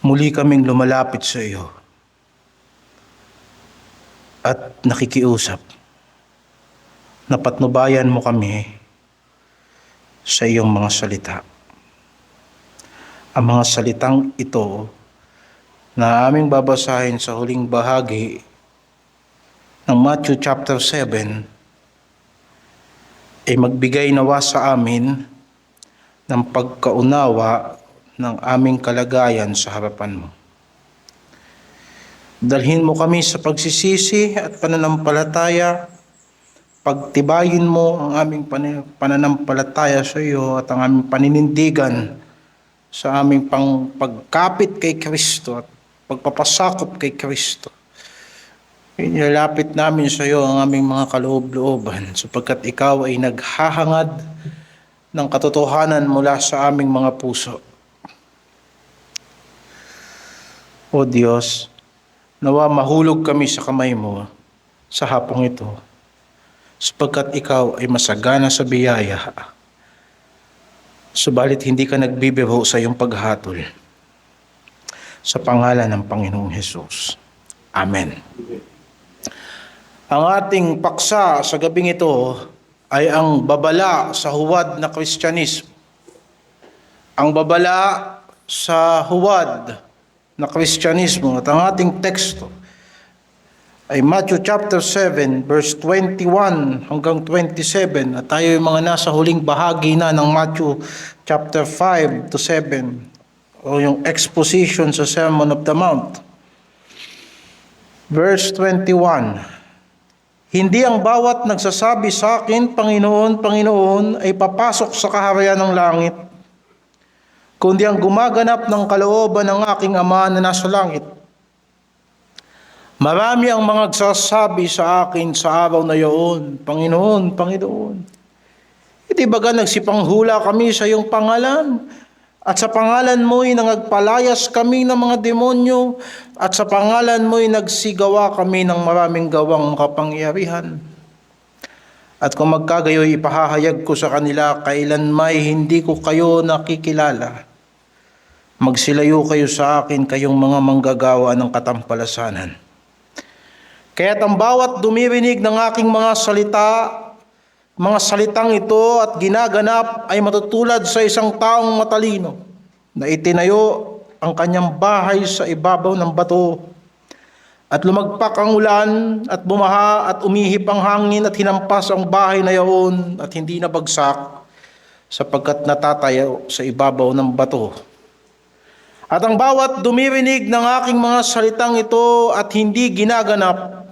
Muli kaming lumalapit sa iyo at nakikiusap na patnubayan mo kami sa iyong mga salita. Ang mga salitang ito na aming babasahin sa huling bahagi ng Matthew chapter 7 ay magbigay nawa sa amin ng pagkaunawa ng aming kalagayan sa harapan mo. Dalhin mo kami sa pagsisisi at pananampalataya. Pagtibayin mo ang aming pananampalataya sa iyo at ang aming paninindigan sa aming pagkapit kay Kristo at pagpapasakop kay Kristo. Inilalapit namin sa iyo ang aming mga kaloob-looban sapagkat ikaw ay naghahangad ng katotohanan mula sa aming mga puso. O Diyos, nawa mahulog kami sa kamay mo sa hapong ito sapagkat ikaw ay masagana sa biyaya. Subalit hindi ka nagbibiro sa iyong paghatol. Sa pangalan ng Panginoong Hesus. Amen. Ang ating paksa sa gabing ito ay ang babala sa huwad na Kristyanismo. Ang babala sa huwad na Kristyanismo at ang ating teksto ay Matthew chapter 7 verse 21 hanggang 27 at tayo yung mga nasa huling bahagi na ng Matthew chapter 5 to 7 o yung exposition sa Sermon of the Mount. Verse 21, hindi ang bawat nagsasabi sa akin, Panginoon, Panginoon, ay papasok sa kaharian ng langit, kundi ang gumaganap ng kalooban ng aking Ama na nasa langit. Marami ang mga nagsasabi sa akin sa araw na iyon, Panginoon, Panginoon. Hindi baga nagsipanghula kami sa iyong pangalan? At sa pangalan mo'y nangagpalayas kami ng mga demonyo, at sa pangalan mo'y nagsigawa kami ng maraming gawang makapangyarihan. At kung magkagayoy ipahahayag ko sa kanila, kailanmay hindi ko kayo nakikilala. Magsilayo kayo sa akin, kayong mga manggagawa ng katampalasanan. Kaya't ang bawat dumirinig ng aking mga salitang ito at ginaganap ay matutulad sa isang taong matalino na itinayo ang kanyang bahay sa ibabaw ng bato at lumagpak ang ulan at bumaha at umihip ang hangin at hinampas ang bahay na iyon at hindi nabagsak sapagkat natatayo sa ibabaw ng bato. At ang bawat dumirinig ng aking mga salitang ito at hindi ginaganap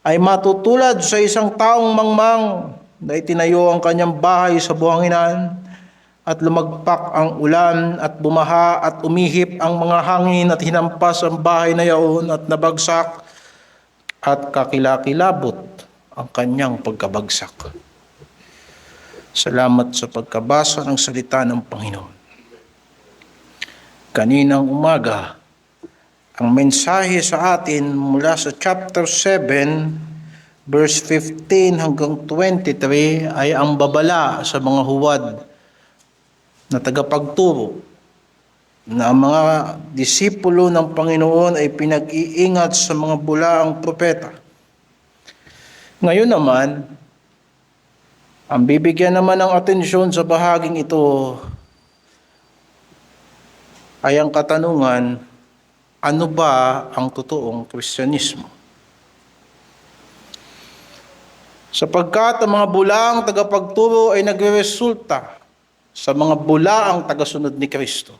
ay matutulad sa isang taong mangmang na itinayo ang kanyang bahay sa buhanginan at lumagpak ang ulan at bumaha at umihip ang mga hangin at hinampas ang bahay na iyon at nabagsak at kakilakilabot ang kanyang pagkabagsak. Salamat sa pagkabasa ng salita ng Panginoon. Kaninang umaga, ang mensahe sa atin mula sa chapter 7 verse 15 hanggang 23 ay ang babala sa mga huwad na tagapagturo na ang mga disipulo ng Panginoon ay pinag-iingat sa mga bulaang propeta. Ngayon naman, ang bibigyan naman ng atensyon sa bahaging ito ay ang katanungan, ano ba ang totoong Kristyanismo? Sapagkat ang mga bulaang tagapagturo ay nagreresulta sa mga bulaang tagasunod ni Kristo.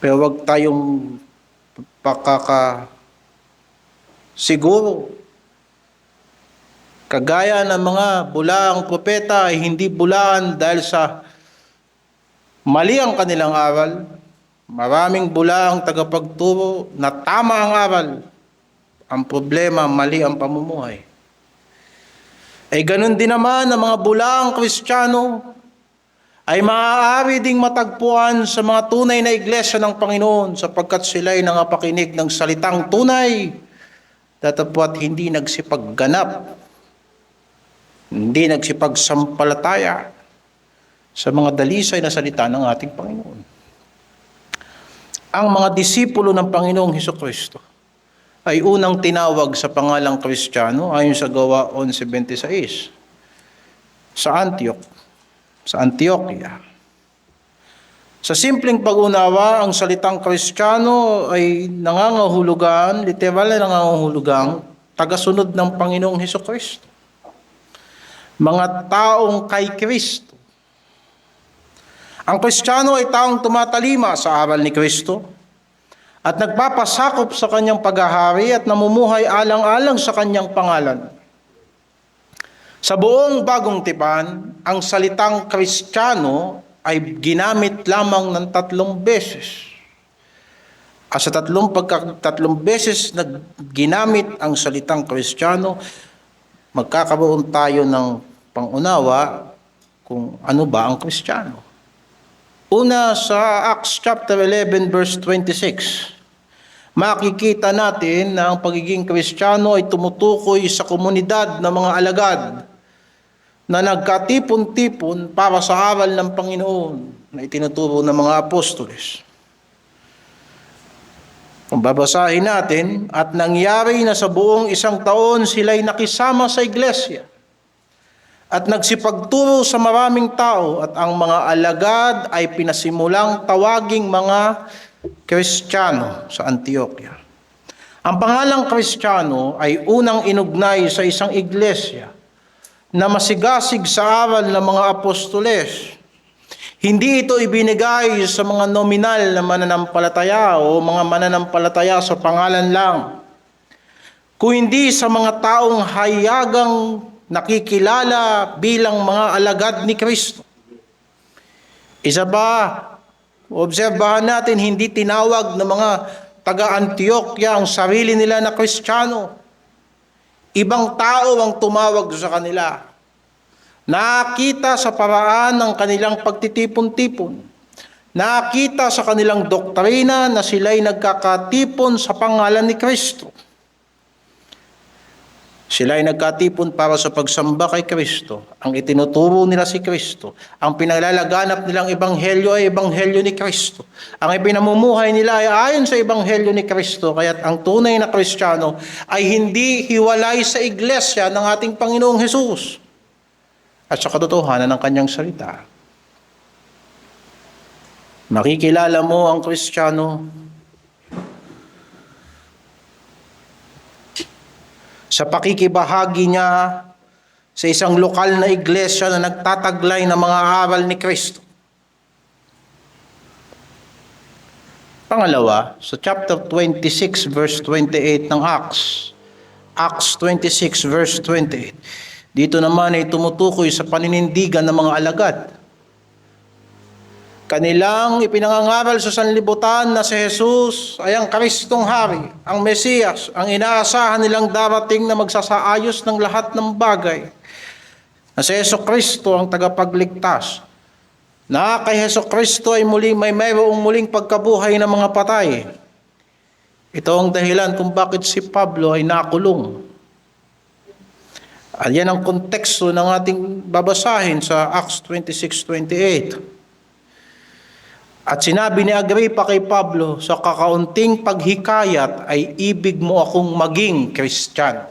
Pero huwag tayong siguro. Kagaya ng mga bulaang propeta ay hindi bulaan dahil sa mali ang kanilang aral. Maraming bulaang tagapagturo na tama ang aral. Ang problema, mali ang pamumuhay. Ay ganun din naman ang mga bulaang Kristiyano ay maaari ding matagpuan sa mga tunay na iglesia ng Panginoon sapagkat sila ay nangapakinig ng salitang tunay, datapwat hindi nagsipagganap, hindi nagsipagsampalataya sa mga dalisay na salita ng ating Panginoon. ang mga disipulo ng Panginoong Hesukristo ay unang tinawag sa pangalang Kristiyano ayon sa Gawa 11:26 sa Antioquia. Sa simpleng pag-unawa, ang salitang Kristiyano ay nangangahulugan, literal na nangangahulugang tagasunod ng Panginoong Hesukristo. Mga taong kay Kristo. Ang Kristiyano ay taong tumatalima sa aral ni Kristo at nagpapasakop sa kanyang paghahari at namumuhay alang-alang sa kanyang pangalan. Sa buong bagong tipan, ang salitang Kristiyano ay ginamit lamang ng 3 beses. At sa tatlong beses na ginamit ang salitang Kristiyano, magkakaroon tayo ng pangunawa kung ano ba ang Kristiyano. Una, sa Acts chapter 11 verse 26, makikita natin na ang pagiging Kristiyano ay tumutukoy sa komunidad ng mga alagad na nagkatipon-tipon para sa aral ng Panginoon na itinuturo ng mga apostoles. Kung babasahin natin, at nangyari na sa buong 1 taon sila'y nakisama sa iglesia at nagsipagturo sa maraming tao at ang mga alagad ay pinasimulang tawaging mga Kristiyano sa Antioquia. Ang pangalang Kristiyano ay unang inugnay sa isang iglesia na masigasig sa aral ng mga apostoles. Hindi ito ibinigay sa mga nominal na mananampalataya o mga mananampalataya sa pangalan lang, kundi sa mga taong hayagang nakikilala bilang mga alagad ni Kristo. Isa pa, obserbahan natin, hindi tinawag ng mga taga-Antioquia ang sarili nila na Kristiyano. Ibang tao ang tumawag sa kanila. Nakita sa paraan ng kanilang pagtitipon-tipon. Nakita sa kanilang doktrina na sila'y nagkakatipon sa pangalan ni Kristo. Sila'y nagkatipon para sa pagsamba kay Kristo. Ang itinuturo nila si Kristo. Ang pinaglalaganap nilang ebanghelyo ay ebanghelyo ni Kristo. Ang ipinamumuhay nila ay ayon sa ebanghelyo ni Kristo. Kaya't ang tunay na Kristiyano ay hindi hiwalay sa iglesia ng ating Panginoong Hesus at sa katotohanan ng kanyang salita. Makikilala mo ang Kristiyano sa pakikibahagi niya sa isang lokal na iglesia na nagtataglay ng mga aral ni Kristo. Pangalawa, sa chapter 26 verse 28 ng Acts 26 verse 28, dito naman ay tumutukoy sa paninindigan ng mga alagad. Kanilang ipinangangaral sa sanlibutan na si Jesus ay ang Kristong Hari, ang Mesiyas, ang inaasahan nilang darating na magsasaayos ng lahat ng bagay. Na si Jesucristo ang tagapagligtas. Na kay Jesucristo ay may mayroong muling pagkabuhay ng mga patay. Ito ang dahilan kung bakit si Pablo ay nakulong. At yan ang konteksto ng ating babasahin sa Acts 26:28. At sinabi ni Agripa kay Pablo, sa kakaunting paghikayat ay ibig mo akong maging Kristiyano.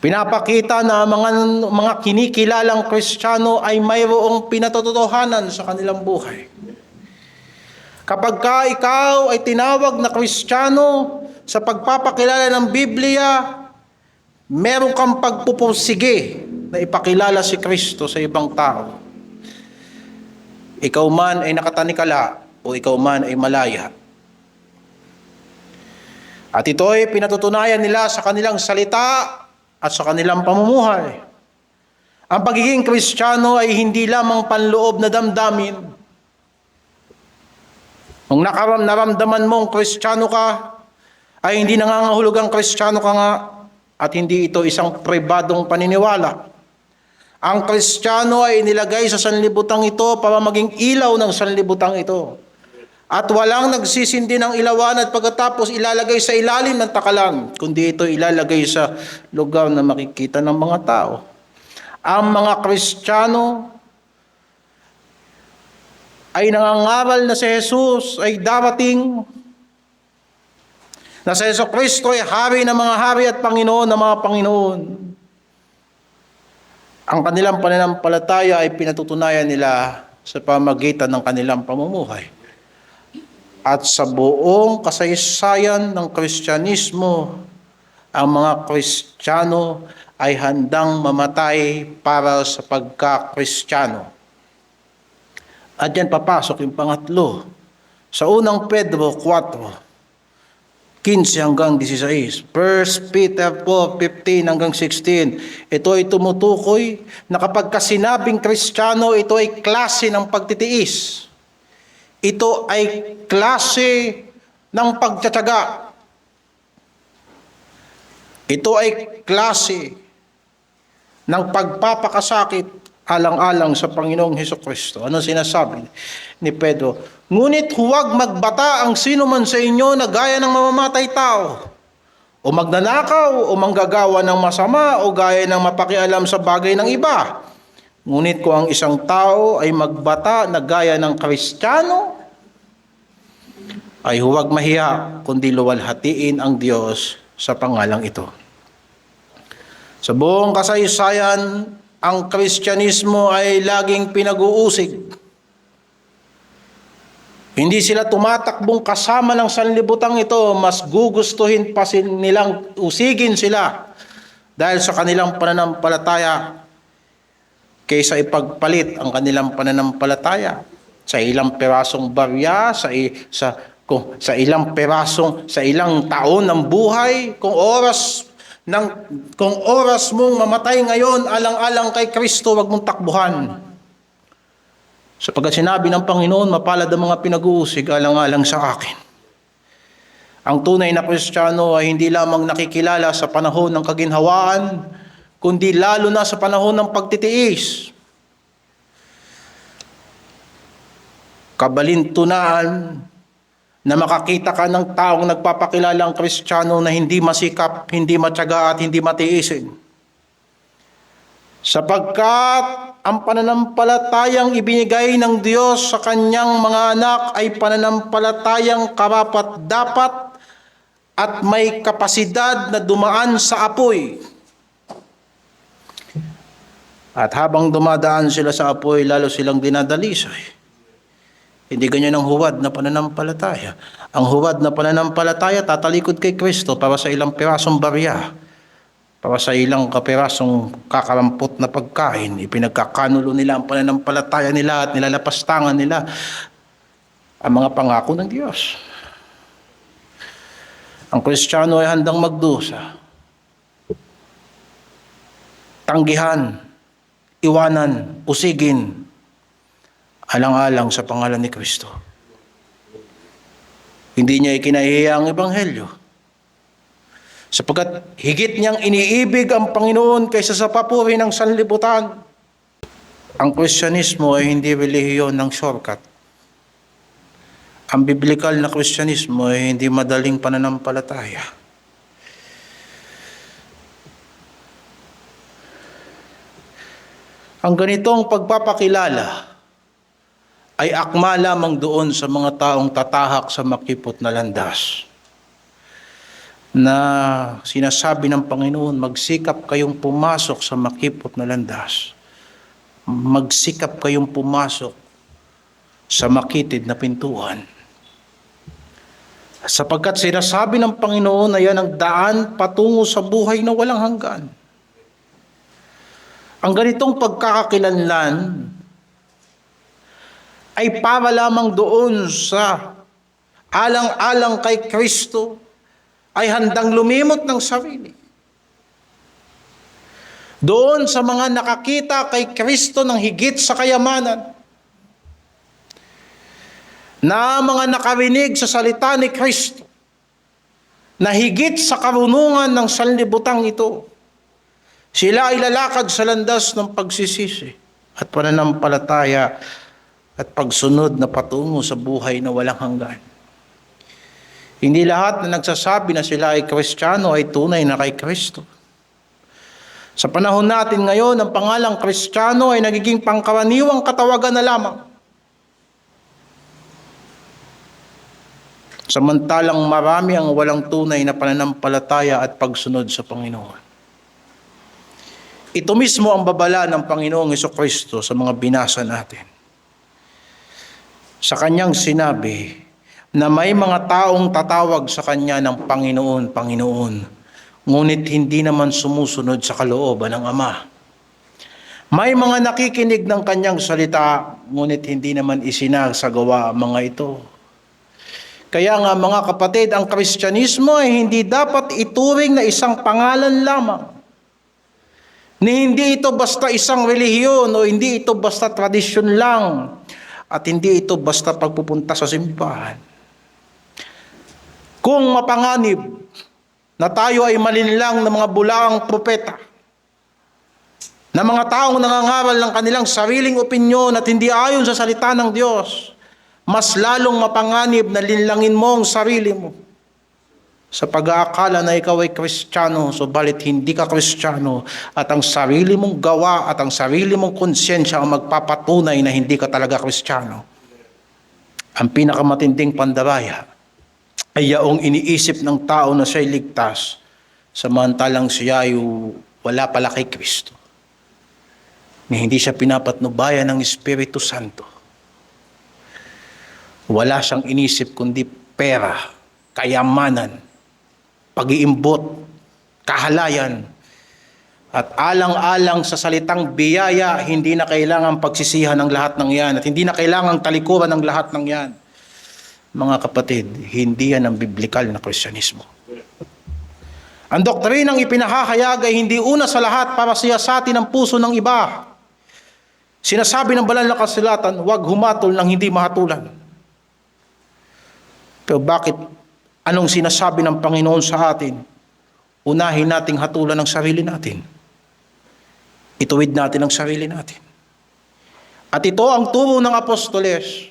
Pinapakita na mga kinikilalang Kristiyano ay mayroong pinatotohanan sa kanilang buhay. Kapag ikaw ay tinawag na Kristiyano sa pagpapakilala ng Biblia, meron kang pagpupursige na ipakilala si Kristo sa ibang tao. Ikaw man ay nakatanikala o ikaw man ay malaya. At ito ay pinatutunayan nila sa kanilang salita at sa kanilang pamumuhay. Ang pagiging Kristiyano ay hindi lamang panloob na damdamin. Kung naramdaman mong Kristiyano ka, ay hindi nangangahulugang Kristiyano ka nga at hindi ito isang pribadong paniniwala. Ang Kristiyano ay inilagay sa sanlibutang ito para maging ilaw ng sanlibutang ito. At walang nagsisindi ng ilawan at pagkatapos ilalagay sa ilalim ng takalan, kundi ito ilalagay sa lugar na makikita ng mga tao. Ang mga Kristiyano ay nangangaral na si Jesus ay darating, na si Jesucristo ay hari ng mga hari at Panginoon ng mga Panginoon. Ang kanilang pananampalataya ay pinatutunayan nila sa pamagitan ng kanilang pamumuhay. At sa buong kasaysayan ng Kristyanismo, ang mga Kristiyano ay handang mamatay para sa pagka-Kristiyano. At yan papasok yung pangatlo. Sa unang Pedro 4:15 hanggang 16. 1 Peter 4:15 hanggang 16. Ito ay tumutukoy na kapag kasinabing Kristiyano, ito ay klase ng pagtitiis. Ito ay klase ng pagtsatsaga. Ito ay klase ng pagpapakasakit alang-alang sa Panginoong Hesukristo. Ano sinasabi ni Pedro? Ngunit huwag magbata ang sino man sa inyo na gaya ng mamamatay tao, o magnanakaw, o manggagawa ng masama, o gaya ng mapakialam sa bagay ng iba. Ngunit kung ang isang tao ay magbata na gaya ng Kristiyano, ay huwag mahiya, kundi luwalhatiin ang Diyos sa pangalang ito. Sa buong kasaysayan, ang Kristyanismo ay laging pinag-uusig. Hindi sila tumatakbong kasama ng sanlibutang ito, mas gugustuhin pa nilang usigin sila dahil sa kanilang pananampalataya kaysa ipagpalit ang kanilang pananampalataya sa ilang perasong barya, sa ilang taon ng buhay. Kung oras mong mamatay ngayon alang-alang kay Kristo, wag mong takbuhan. Sapagkat sinabi ng Panginoon, mapalad ang mga pinag-uusig alang-alang sa akin. Ang tunay na Kristiyano ay hindi lamang nakikilala sa panahon ng kaginhawaan, kundi lalo na sa panahon ng pagtitiis. Kabalintunaan na makakita ka ng taong nagpapakilalang Kristiyano na hindi masikap, hindi matyaga at hindi matiisin. Sapagkat ang pananampalatayang ibinigay ng Diyos sa kanyang mga anak ay pananampalatayang karapat-dapat at may kapasidad na dumaan sa apoy. At habang dumadaan sila sa apoy, lalo silang dinadalisay. Hindi ganyan ang huwad na pananampalataya. Ang huwad na pananampalataya, tatalikod kay Kristo para sa ilang pirasong barya, para sa ilang kapirasong kakarampot na pagkain. Ipinagkakanulo nila ang pananampalataya nila at nilalapastangan nila ang mga pangako ng Diyos. Ang Kristiyano ay handang magdusa, tanggihan, iwanan, usigin, alang-alang sa pangalan ni Kristo. Hindi niya ikinahihiya ang Ebanghelyo, sapagkat higit niyang iniibig ang Panginoon kaysa sa papuri ng sanlibutan. Ang Kristyanismo ay hindi relihiyon ng shortcut. Ang biblikal na Kristyanismo ay hindi madaling pananampalataya. Ang ganitong pagpapakilala ay akma lamang doon sa mga taong tatahak sa makipot na landas, na sinasabi ng Panginoon, magsikap kayong pumasok sa makipot na landas. Magsikap kayong pumasok sa makitid na pintuan. Sapagkat sinasabi ng Panginoon na yan ang daan patungo sa buhay na walang hanggan. Ang ganitong pagkakakilanlan ay para lamang doon sa alang-alang kay Kristo, ay handang lumimot ng sarili. Doon sa mga nakakita kay Kristo ng higit sa kayamanan, na mga nakarinig sa salita ni Kristo, na higit sa karunungan ng sanlibutang ito, sila ay lalakad sa landas ng pagsisisi at pananampalataya at pagsunod na patungo sa buhay na walang hanggan. Hindi lahat na nagsasabi na sila ay Kristiyano ay tunay na kay Kristo. Sa panahon natin ngayon, ang pangalang Kristiyano ay nagiging pangkaraniwang katawagan na lamang. Samantalang marami ang walang tunay na pananampalataya at pagsunod sa Panginoon. Ito mismo ang babala ng Panginoong Hesukristo sa mga binasa natin. Sa kanyang sinabi na may mga taong tatawag sa kanya ng Panginoon, Panginoon, ngunit hindi naman sumusunod sa kalooban ng Ama. May mga nakikinig ng kanyang salita, ngunit hindi naman isinasagawa ang mga ito. Kaya nga mga kapatid, ang Kristyanismo ay hindi dapat ituring na isang pangalan lamang. Ni hindi ito basta isang relihiyon o hindi ito basta tradisyon lang at hindi ito basta pagpupunta sa simbahan. Kung mapanganib na tayo ay malinlang ng mga bulaang propeta, na mga taong nangangaral ng kanilang sariling opinyon at hindi ayon sa salita ng Diyos, mas lalong mapanganib na linlangin mo ang sarili mo sa pag-aakala na ikaw ay Kristiyano, subalit hindi ka Kristiyano at ang sarili mong gawa at ang sarili mong konsyensya ang magpapatunay na hindi ka talaga Kristiyano. Ang pinakamatinding pandaraya ay yaong iniisip ng tao na siya'y ligtas, samantalang siya ay wala pala kay Kristo, na hindi siya pinapatnubayan ng Espiritu Santo. Wala siyang inisip kundi pera, kayamanan, pag-iimbot, kahalayan, at alang-alang sa salitang biyaya, hindi na kailangang pagsisihan ng lahat ng yan at hindi na kailangang talikuran ng lahat ng yan. Mga kapatid, hindi yan ang biblikal na Kristyanismo. Ang doktrinang ipinahahayag ay hindi una sa lahat para siyasatin ang puso ng iba. Sinasabi ng banal na kasulatan, huwag humatol ng hindi mahatulan. Pero bakit? Anong sinasabi ng Panginoon sa atin? Unahin nating hatulan ng sarili natin. Ituwid natin ang sarili natin. At ito ang turo ng Apostoles.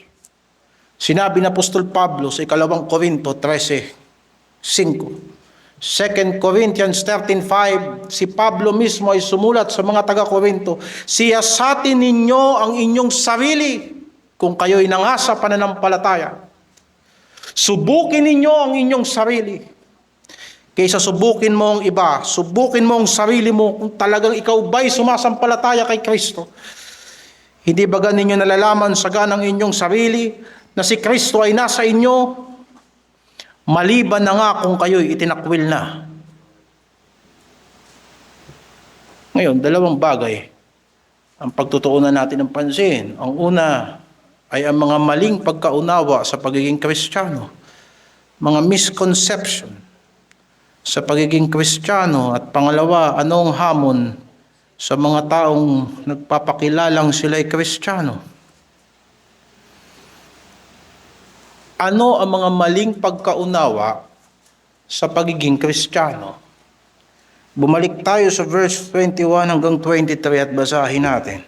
Sinabi ng Apostol Pablo sa 2 Korinto 13:5. 2 Corinthians 13:5, si Pablo mismo ay sumulat sa mga taga-Korinto, siyasatin ninyo ang inyong sarili kung kayo'y nangasa pananampalataya. Subukin ninyo ang inyong sarili. Kaysa subukin mo ang iba, subukin mo ang sarili mo kung talagang ikaw ba'y sumasampalataya kay Kristo. Hindi ba ninyo nalalaman sa ganang inyong sarili na si Kristo ay nasa inyo? Maliban na nga kung kayo'y itinakwil na. Ngayon, dalawang bagay ang pagtutuunan natin ng pansin. Ang una ay ang mga maling pagkaunawa sa pagiging Kristiyano. Mga misconception sa pagiging Kristiyano. At pangalawa, anong hamon sa mga taong nagpapakilalang sila'y Kristiyano? Ano ang mga maling pagkaunawa sa pagiging Kristiyano? Bumalik tayo sa verse 21 hanggang 23 at basahin natin.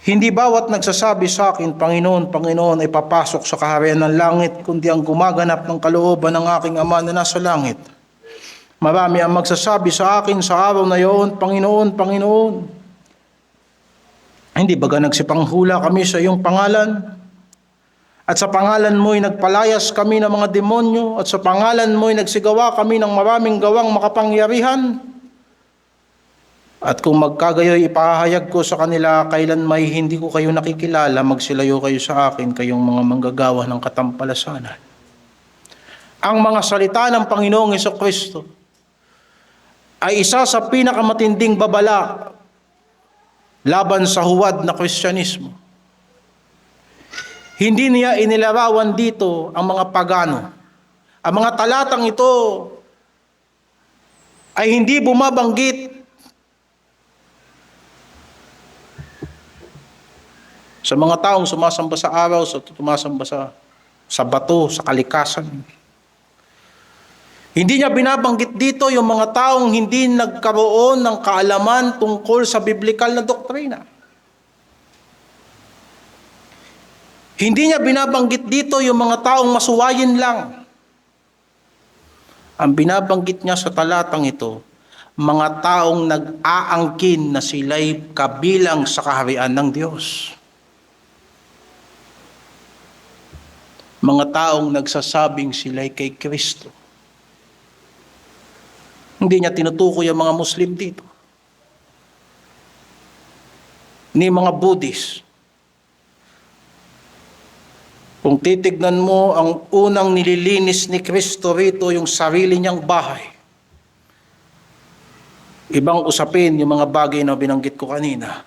Hindi bawat nagsasabi sa akin, Panginoon, Panginoon, ay papasok sa kaharian ng langit, kundi ang gumaganap ng kalooban ng aking Ama na nasa langit. Marami ang magsasabi sa akin sa araw na iyon, Panginoon, Panginoon. Hindi baga nagsipanghula kami sa iyong pangalan? At sa pangalan mo'y nagpalayas kami ng mga demonyo, at sa pangalan mo'y nagsigawa kami ng maraming gawang makapangyarihan. At kung magkagayoy ipahayag ko sa kanila, kailan may hindi ko kayo nakikilala, magsilayo kayo sa akin, kayong mga manggagawa ng katampalasanan. Ang mga salita ng Panginoong Hesukristo ay isa sa pinakamatinding babala laban sa huwad na Kristyanismo. Hindi niya inilarawan dito ang mga pagano. Ang mga talatang ito ay hindi bumabanggit sa mga taong sumasamba sa araw, sumasamba sa bato, sa kalikasan. Hindi niya binabanggit dito yung mga taong hindi nagkaroon ng kaalaman tungkol sa biblikal na doktrina. Hindi niya binabanggit dito yung mga taong masuwayin lang. Ang binabanggit niya sa talatang ito, mga taong nag-aangkin na sila'y kabilang sa kaharian ng Diyos. Mga taong nagsasabing sila'y kay Kristo. Hindi niya tinutukoy ang mga Muslim dito. Ni mga Buddhist. Kung titignan mo, ang unang nililinis ni Kristo rito, yung sarili niyang bahay. Ibang usapin yung mga bagay na binanggit ko kanina.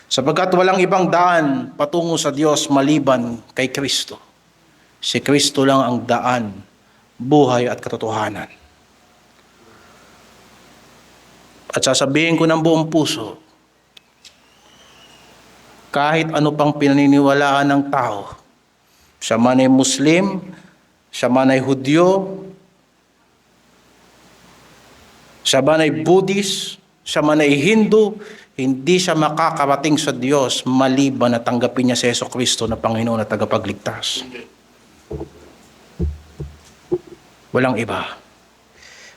Sapagkat walang ibang daan patungo sa Diyos maliban kay Kristo. Si Kristo lang ang daan, buhay at katotohanan. At sasabihin ko ng buong puso, kahit ano pang pinaniniwalaan ng tao, siya man ay Muslim, siya man ay Hudyo, siya man ay Buddhist, siya man ay Hindu, hindi siya makakarating sa Diyos maliban na tanggapin niya si Jesucristo na Panginoon at tagapagligtas. Walang iba.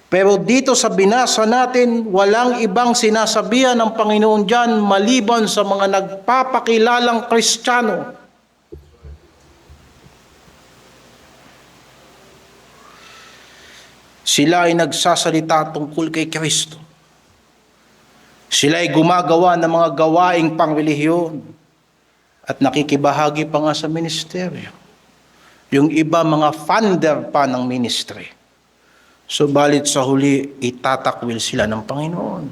Pero dito sa binasa natin, walang ibang sinasabihan ng Panginoon dyan maliban sa mga nagpapakilalang Kristiyano. Sila ay nagsasalita tungkol kay Kristo. Sila ay gumagawa ng mga gawaing pangrelihiyon at nakikibahagi pa nga sa ministeryo. Yung iba mga funder pa ng ministry. Subalit sa huli, itatakwil sila ng Panginoon.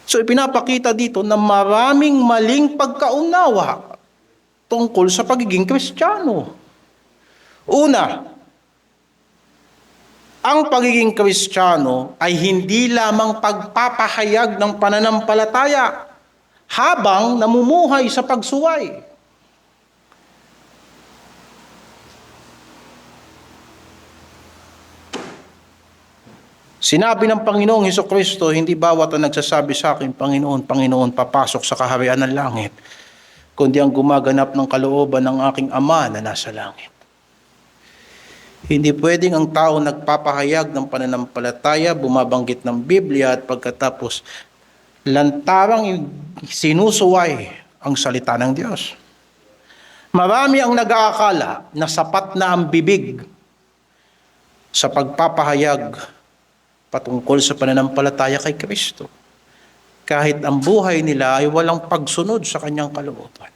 So ipinapakita dito na maraming maling pagkaunawa tungkol sa pagiging Kristiyano. Una, ang pagiging Kristiyano ay hindi lamang pagpapahayag ng pananampalataya habang namumuhay sa pagsuway. Sinabi ng Panginoong Hesukristo, hindi bawat ang nagsasabi sa akin, Panginoon, Panginoon, papasok sa kaharian ng langit, kundi ang gumaganap ng kalooban ng aking Ama na nasa langit. Hindi pwedeng ang tao nagpapahayag ng pananampalataya, bumabanggit ng Biblia at pagkatapos lantarang sinusuway ang salita ng Diyos. Marami ang nag-aakala na sapat na ang bibig sa pagpapahayag patungkol sa pananampalataya kay Kristo. Kahit ang buhay nila ay walang pagsunod sa kanyang kalooban.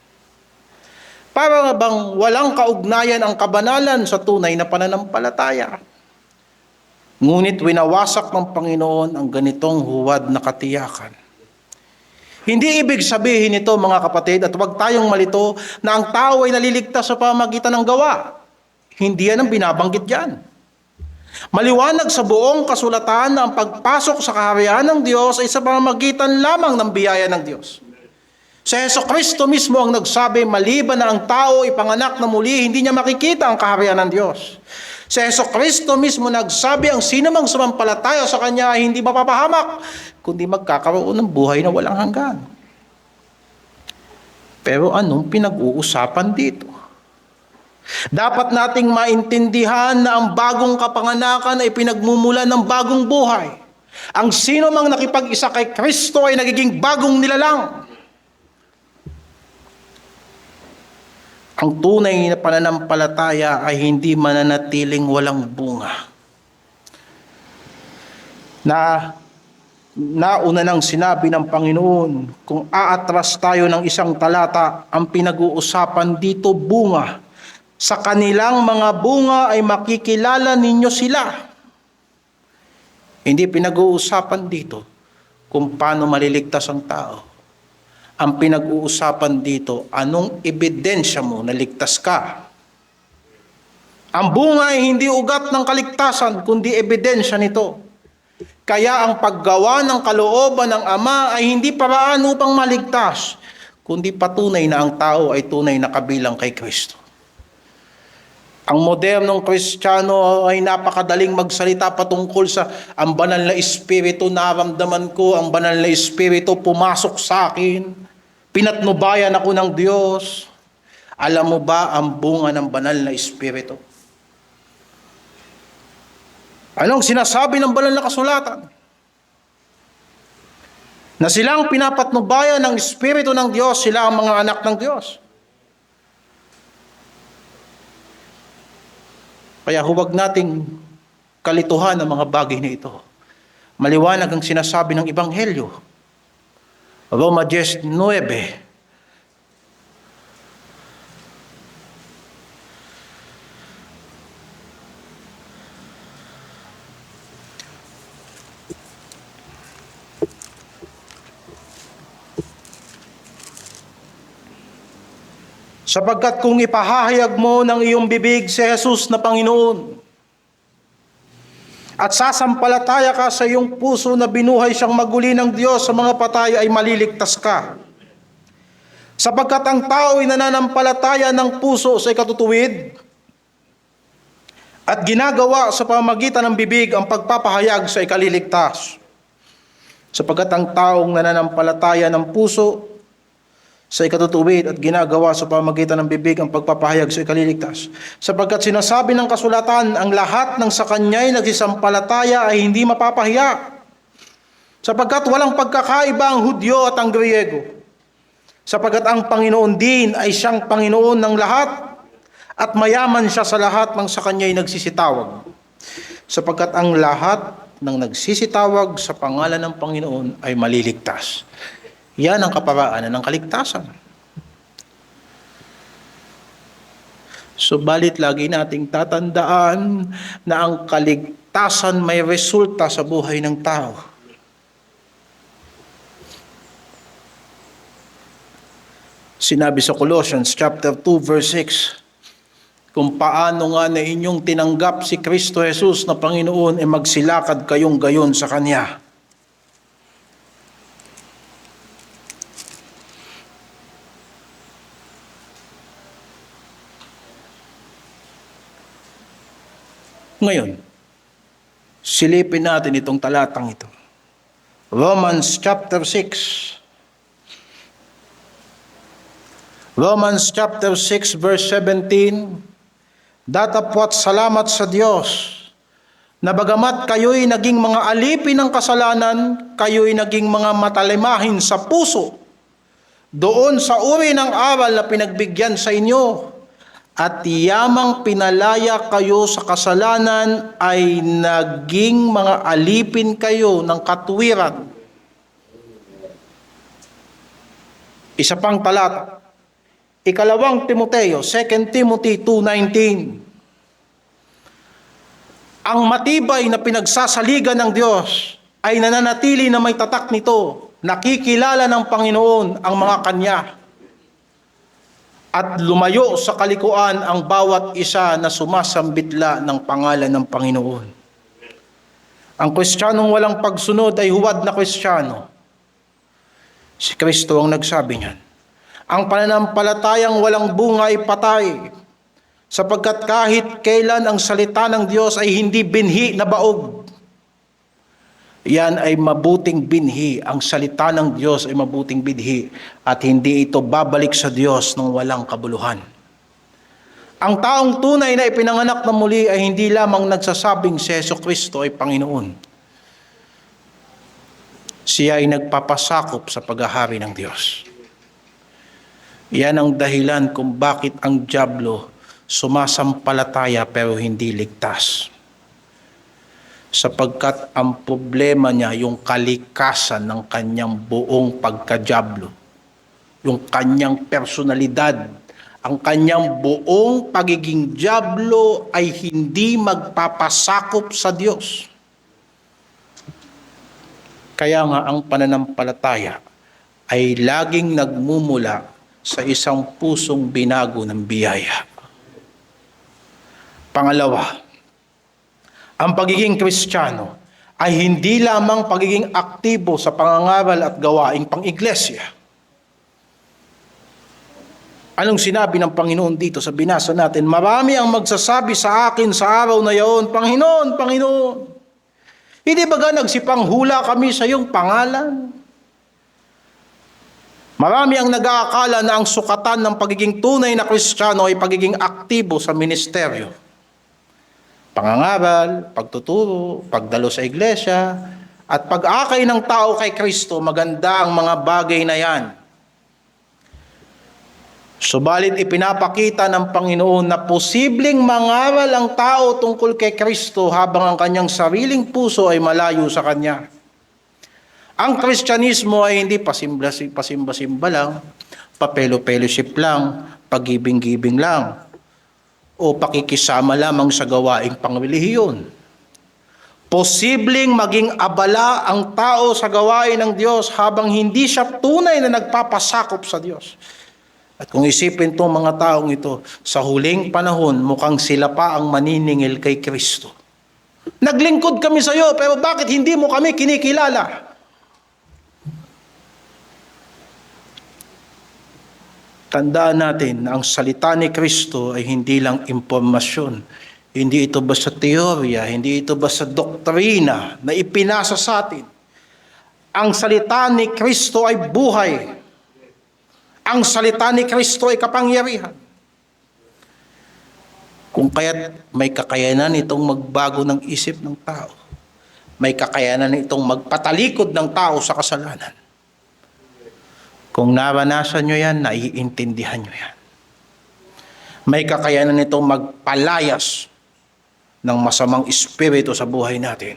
Para bang walang kaugnayan ang kabanalan sa tunay na pananampalataya. Ngunit winawasak ng Panginoon ang ganitong huwad na katiyakan. Hindi ibig sabihin ito, mga kapatid, at huwag tayong malito na ang tao ay naliligtas sa pamamagitan ng gawa. Hindi yan ang binabanggit diyan. Maliwanag sa buong kasulatan na ang pagpasok sa kaharian ng Diyos ay sa pamamagitan lamang ng biyaya ng Diyos. Si Jesucristo mismo ang nagsabi, maliban na ang tao ipanganak na muli, hindi niya makikita ang kaharian ng Diyos. Si Jesucristo mismo nagsabi, ang sino mang sumampalataya sa Kanya ay hindi mapapahamak, kundi magkakaroon ng buhay na walang hanggan. Pero anong pinag-uusapan dito? Dapat nating maintindihan na ang bagong kapanganakan ay pinagmumulan ng bagong buhay. Ang sino mang nakipag-isa kay Kristo ay nagiging bagong nilalang. Ang tunay na pananampalataya ay hindi mananatiling walang bunga. Nauna nang sinabi ng Panginoon, kung aatras tayo ng isang talata, ang pinag-uusapan dito bunga. Sa kanilang mga bunga ay makikilala ninyo sila. Hindi pinag-uusapan dito kung paano maliligtas ang tao. Ang pinag-uusapan dito, anong ebidensya mo na ligtas ka? Ang bunga ay hindi ugat ng kaligtasan, kundi ebidensya nito. Kaya ang paggawa ng kalooban ng Ama ay hindi paraan upang maligtas, kundi patunay na ang tao ay tunay na kabilang kay Kristo. Ang modernong Kristiyano ay napakadaling magsalita patungkol sa ang banal na Espiritu, naramdaman ko, ang banal na Espiritu pumasok sa akin, pinatnubayan ako ng Diyos. Alam mo ba ang bunga ng banal na Espiritu? Anong sinasabi ng banal na kasulatan? Na silang pinapatnubayan ng Espiritu ng Diyos, sila ang mga anak ng Diyos. Kaya huwag nating kalituhan ang mga bagay na ito. Maliwanag ang sinasabi ng Ebanghelyo. Roma 10:9. Sapagkat kung ipahahayag mo ng iyong bibig si Jesus na Panginoon, at sasampalataya ka sa iyong puso na binuhay siyang maguli ng Diyos sa mga patay, ay maliligtas ka. Sapagkat ang tao ay nananampalataya ng puso sa ikatutuwid at ginagawa sa pamamagitan ng bibig ang pagpapahayag sa ikaliligtas. Sapagkat ang taong nananampalataya ng puso sa ikatutuwid at ginagawa sa pamamagitan ng bibig ang pagpapahayag sa ikaliligtas. Sapagkat sinasabi ng kasulatan, ang lahat ng sa kanya'y nagsisampalataya ay hindi mapapahiya. Sapagkat walang pagkakaiba ang Hudyo at ang Griego. Sapagkat ang Panginoon din ay siyang Panginoon ng lahat at mayaman siya sa lahat ng sa kanya'y nagsisitawag. Sapagkat ang lahat ng nagsisitawag sa pangalan ng Panginoon ay maliligtas. Yan ang kaparaanan ng kaligtasan. Subalit lagi nating tatandaan na ang kaligtasan may resulta sa buhay ng tao. Sinabi sa Colossians chapter 2 verse 6, kung paano nga na inyong tinanggap si Kristo Jesus na Panginoon, magsilakad kayong gayon sa Kanya. Ngayon, silipin natin itong talatang ito. Romans chapter 6. Romans chapter 6 verse 17. Datapwat salamat sa Diyos na bagamat kayo'y naging mga alipin ng kasalanan, kayo'y naging mga matalimahin sa puso doon sa uri ng aral na pinagbigyan sa inyo. At yamang pinalaya kayo sa kasalanan ay naging mga alipin kayo ng katuwiran. Isa pang talata. Ikalawang Timoteo, 2 Timothy 2:19. Ang matibay na pinagsasaligan ng Diyos ay nananatili na may tatak nito. Nakikilala ng Panginoon ang mga kanya. At lumayo sa kalikuan ang bawat isa na sumasambitla ng pangalan ng Panginoon. Ang Kristiyanong walang pagsunod ay huwad na Kristiyano. Si Kristo ang nagsabi niyan. Ang pananampalatayang walang bunga ay patay, sapagkat kahit kailan ang salita ng Diyos ay hindi binhi na baog. Yan ay mabuting binhi. Ang salita ng Diyos ay mabuting binhi at hindi ito babalik sa Diyos nang walang kabuluhan. Ang taong tunay na ipinanganak na muli ay hindi lamang nagsasabing si Jesucristo ay Panginoon. Siya ay nagpapasakop sa paghahari ng Diyos. Yan ang dahilan kung bakit ang dyablo sumasampalataya pero hindi ligtas. Sapagkat ang problema niya yung kalikasan ng kanyang buong pagkadyablo, yung kanyang personalidad, ang kanyang buong pagiging dyablo ay hindi magpapasakop sa Diyos. Kaya nga ang pananampalataya ay laging nagmumula sa isang pusong binago ng biyaya. Pangalawa, ang pagiging Kristiyano ay hindi lamang pagiging aktibo sa pangangaral at gawaing pang-iglesia. Anong sinabi ng Panginoon dito sa binasa natin? Marami ang magsasabi sa akin sa araw na yaon, Panginoon, Panginoon, hindi ba nagsipanghula kami sa iyong pangalan? Marami ang nag-aakala na ang sukatan ng pagiging tunay na Kristiyano ay pagiging aktibo sa ministeryo. Pangangaral, pagtuturo, pagdalo sa iglesia, at pag-akay ng tao kay Kristo, maganda ang mga bagay na yan. Subalit ipinapakita ng Panginoon na posibleng mangaral ang tao tungkol kay Kristo habang ang kanyang sariling puso ay malayo sa Kanya. Ang Kristyanismo ay hindi pasimba-simba lang, papelo-fellowship lang, pagibing-gibing lang, o pakikisama lamang sa gawaing pangrelihiyon. Posibleng maging abala ang tao sa gawain ng Diyos habang hindi siya tunay na nagpapasakop sa Diyos. At kung isipin itong mga taong ito, sa huling panahon, mukhang sila pa ang maniningil kay Kristo. Naglingkod kami sa iyo, pero bakit hindi mo kami kinikilala? Tandaan natin na ang salita ni Kristo ay hindi lang impormasyon. Hindi ito basta teorya, hindi ito basta doktrina na ipinasa sa atin. Ang salita ni Kristo ay buhay. Ang salita ni Kristo ay kapangyarihan. Kung kaya't may kakayanan itong magbago ng isip ng tao. May kakayanan itong magpatalikod ng tao sa kasalanan. Kung naranasan nyo yan, naiintindihan nyo yan. May kakayanan itong magpalayas ng masamang espiritu sa buhay natin.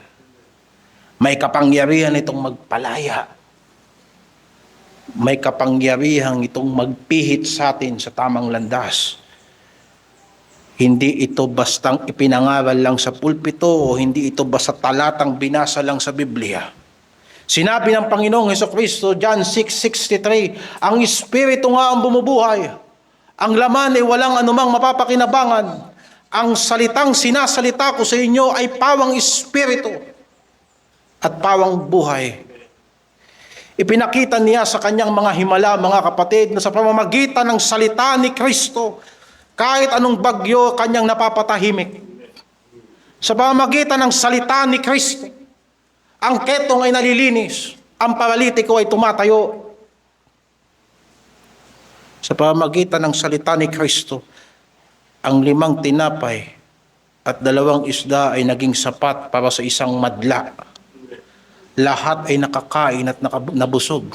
May kapangyarihan itong magpalaya. May kapangyarihan itong magpihit sa atin sa tamang landas. Hindi ito bastang ipinangaral lang sa pulpito o hindi ito basta talatang binasa lang sa Biblia. Sinabi ng Panginoong Hesukristo, John 6:63, ang Espiritu nga ang bumubuhay. Ang laman ay walang anumang mapapakinabangan. Ang salitang sinasalita ko sa inyo ay pawang Espiritu at pawang buhay. Ipinakita niya sa kanyang mga himala, mga kapatid, na sa pamamagitan ng salita ni Kristo, kahit anong bagyo, kanyang napapatahimik. Sa pamamagitan ng salita ni Kristo, ang ketong ay nalilinis, ang paralitiko ay tumatayo. Sa pamamagitan ng salita ni Kristo, ang 5 tinapay at 2 isda ay naging sapat para sa isang madla. Lahat ay nakakain at nabusog.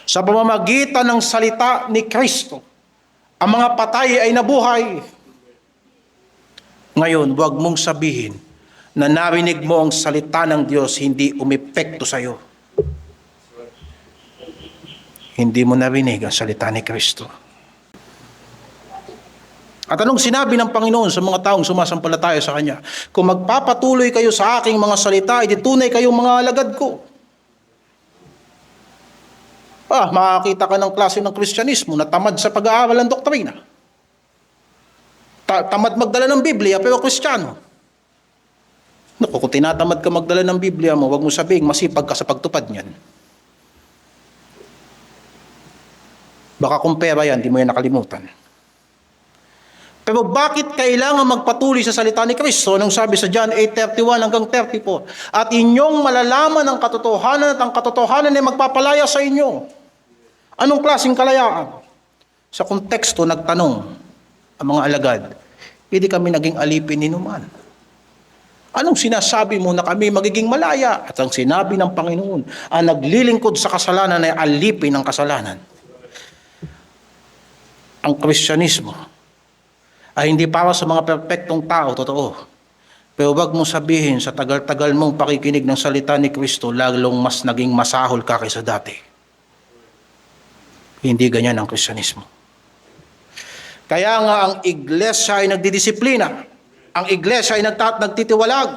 Sa pamamagitan ng salita ni Kristo, ang mga patay ay nabuhay. Ngayon, huwag mong sabihin na narinig mo ang salita ng Diyos, hindi umepekto sa iyo. Hindi mo narinig ang salita ni Kristo. At anong sinabi ng Panginoon sa mga taong sumasampalataya sa Kanya? Kung magpapatuloy kayo sa aking mga salita, tunay kayong mga alagad ko. Makakita ka ng klase ng Kristyanismo na tamad sa pag-aaral ng doktrina. Tamad magdala ng Biblia, pero Kristiyano. Naku, kung tinatamad ka magdala ng Biblia mo, huwag mo sabihin masipag ka sa pagtupad niyan. Baka kung pera yan, di mo yan nakalimutan. Pero bakit kailangan magpatuloy sa salita ni Kristo nung sabi sa John 8:31 hanggang 34? At inyong malalaman ang katotohanan at ang katotohanan ay magpapalaya sa inyo. Anong klaseng kalayaan? Sa konteksto nagtanong ang mga alagad, hindi kami naging alipin ni numan. Anong sinasabi mo na kami magiging malaya? At ang sinabi ng Panginoon, ang naglilingkod sa kasalanan ay alipin ng kasalanan. Ang Kristyanismo ay hindi para sa mga perpektong tao, totoo. Pero wag mong sabihin sa tagal-tagal mong pakikinig ng salita ni Kristo, lalong mas naging masahol ka kaysa dati. Hindi ganyan ang Kristyanismo. Kaya nga ang iglesia ay nagdidisiplina. Ang iglesia ay nagtitiwalag.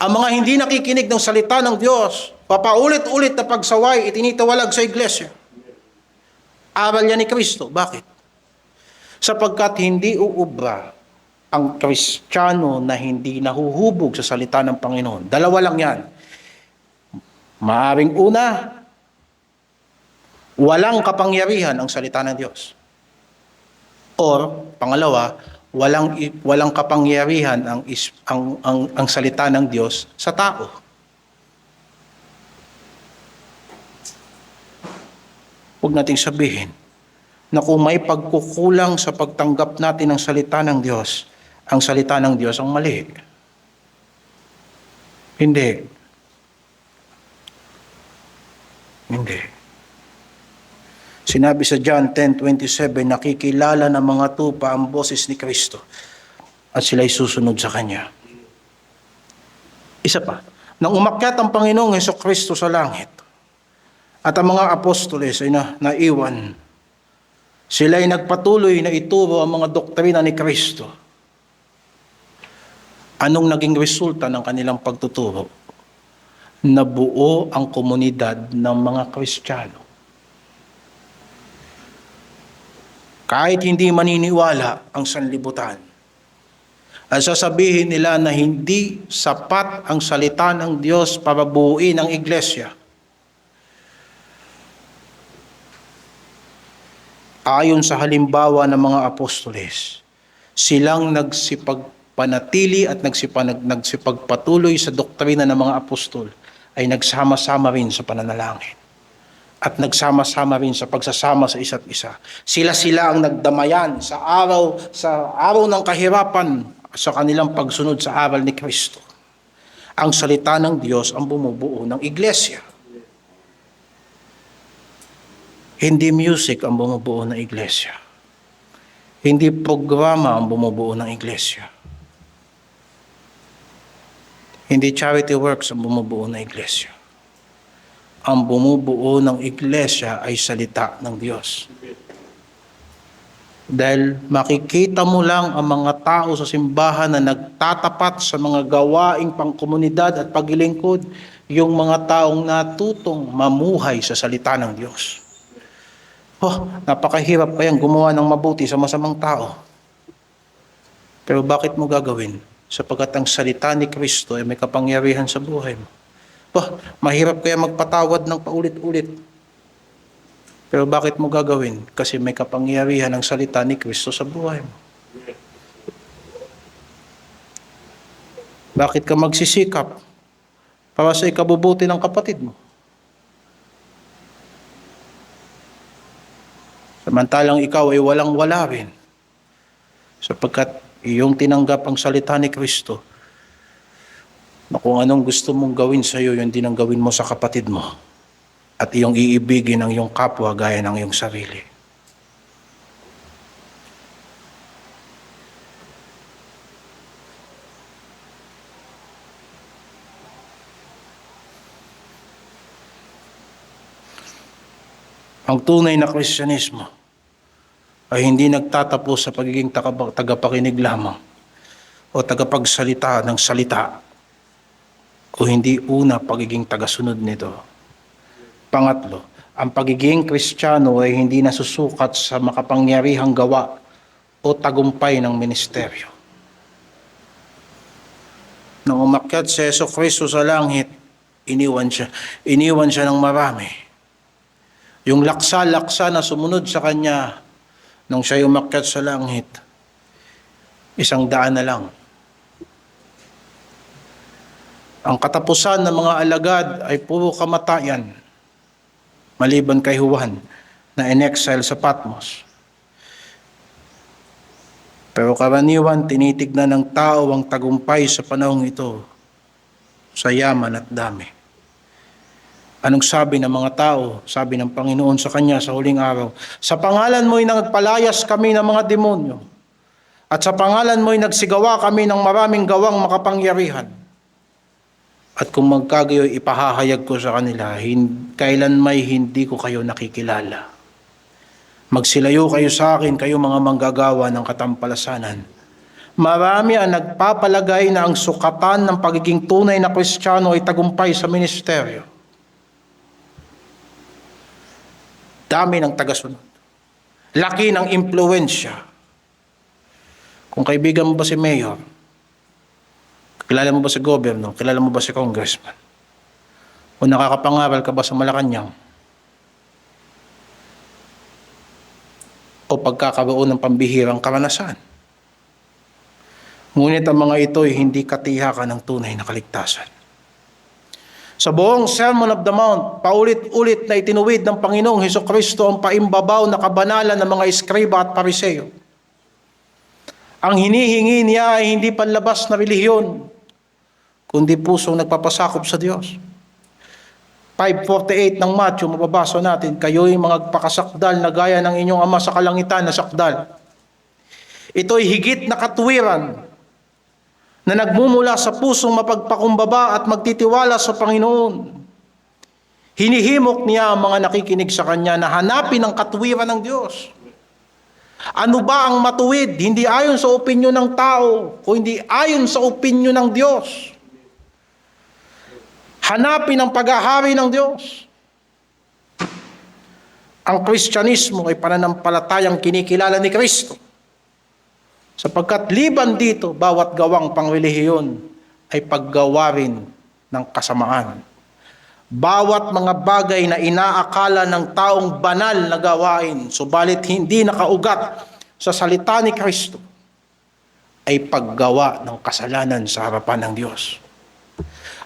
Ang mga hindi nakikinig ng salita ng Diyos, papaulit-ulit na pagsaway, itinitawalag sa iglesia. Aral yan ni Kristo. Bakit? Sapagkat hindi uubra ang Kristiyano na hindi nahuhubog sa salita ng Panginoon. Dalawa lang yan. Maaring una, walang kapangyarihan ang salita ng Diyos. Or, pangalawa, walang kapangyarihan ang salita ng Diyos sa tao. Huwag nating sabihin na kung may pagkukulang sa pagtanggap natin ng salita ng Diyos, ang salita ng Diyos ang mali. Hindi. Hindi. Sinabi sa John 10:27, nakikilala ng mga tupa ang boses ni Kristo at sila'y susunod sa Kanya. Isa pa, nang umakyat ang Panginoong Hesukristo sa langit at ang mga apostoles ay naiwan, sila'y nagpatuloy na ituro ang mga doktrina ni Kristo. Anong naging resulta ng kanilang pagtuturo? Nabuo ang komunidad ng mga Kristiyano. Kahit hindi maniniwala ang sanlibutan, at sasabihin nila na hindi sapat ang salita ng Diyos para buuin ang iglesia. Ayon sa halimbawa ng mga apostoles, silang nagsipagpanatili at nagsipagpatuloy sa doktrina ng mga apostol ay nagsama-sama rin sa pananalangin at nagsama-sama rin sa pagsasama sa isa't isa. Sila ang nagdamayan sa araw ng kahirapan sa kanilang pagsunod sa aral ni Kristo. Ang salita ng Diyos ang bumubuo ng iglesia. Hindi music ang bumubuo ng iglesia. Hindi programa ang bumubuo ng iglesia. Hindi charity works ang bumubuo ng iglesia. Ang bumubuo ng iglesia ay salita ng Diyos. Dahil makikita mo lang ang mga tao sa simbahan na nagtatapat sa mga gawaing pangkomunidad at paglilingkod, yung mga taong natutong mamuhay sa salita ng Diyos. Napakahirap kayang gumawa ng mabuti sa masamang tao. Pero bakit mo gagawin? Sapagkat ang salita ni Kristo ay may kapangyarihan sa buhay mo. Mahirap kaya magpatawad ng paulit-ulit. Pero bakit mo gagawin? Kasi may kapangyarihan ang salita ni Kristo sa buhay mo. Bakit ka magsisikap para sa ikabubuti ng kapatid mo? Samantalang ikaw ay walang-wala rin. Sapagkat iyong tinanggap ang salita ni Kristo na kung anong gusto mong gawin sa iyo, yun din ang gawin mo sa kapatid mo. At iyong iibigin ang iyong kapwa gaya ng iyong sarili. Ang tunay na Kristyanismo ay hindi nagtatapos sa pagiging tagapakinig lamang o tagapagsalita ng salita o hindi una pagiging tagasunod nito. Pangatlo, ang pagiging Kristiyano ay hindi nasusukat sa makapangyarihang gawa o tagumpay ng ministeryo. Nang umakyat si Jesucristo sa langit, iniwan siya ng marami. Yung laksa-laksa na sumunod sa Kanya nung siya umakyat sa langit, 100 na lang. Ang katapusan ng mga alagad ay puro kamatayan, maliban kay Juan na in-exile sa Patmos. Pero karaniwan, tinitignan ng tao ang tagumpay sa panahong ito sa yaman at dami. Anong sabi ng mga tao? Sabi ng Panginoon sa Kanya sa huling araw, sa pangalan mo'y nagpalayas kami ng mga demonyo, at sa pangalan mo'y nagsigawa kami ng maraming gawang makapangyarihan. At kung magkagayoy, ipahahayag ko sa kanila, kailan may hindi ko kayo nakikilala. Magsilayo kayo sa akin, kayo mga manggagawa ng katampalasanan. Marami ang nagpapalagay na ang sukatan ng pagiging tunay na Kristiyano ay tagumpay sa ministeryo. Dami ng tagasunod. Laki ng impluwensya. Kung kaibigan mo ba si Mayor? Kilala mo ba si gobyerno? Kilala mo ba si congressman? O nakakapangaral ka ba sa Malacanang? O pagkakaroon ng pambihirang karanasan? Ngunit ang mga ito ay hindi katiyakan ng tunay na kaligtasan. Sa buong Sermon of the Mount, paulit-ulit na itinuwid ng Panginoong Hesukristo ang paimbabaw na kabanalan ng mga eskriba at pariseo. Ang hinihingi niya ay hindi panlabas na relihiyon, kundi pusong nagpapasakop sa Diyos. 5:48 ng Matthew, mababasa natin, kayo'y mga pakasakdal na gaya ng inyong ama sa kalangitan na sakdal. Ito'y higit na katuwiran na nagmumula sa pusong mapagpakumbaba at magtitiwala sa Panginoon. Hinihimok niya ang mga nakikinig sa Kanya na hanapin ang katuwiran ng Diyos. Ano ba ang matuwid? Hindi ayon sa opinyon ng tao, kundi ayon sa opinyon ng Diyos. Hanapin ang paghahari ng Diyos. Ang Kristyanismo ay pananampalatayang kinikilala ni Kristo. Sapagkat liban dito, bawat gawang pangrelihiyon ay paggawa rin ng kasamaan. Bawat mga bagay na inaakala ng taong banal na gawain, subalit hindi nakaugat sa salita ni Kristo, ay paggawa ng kasalanan sa harapan ng Diyos.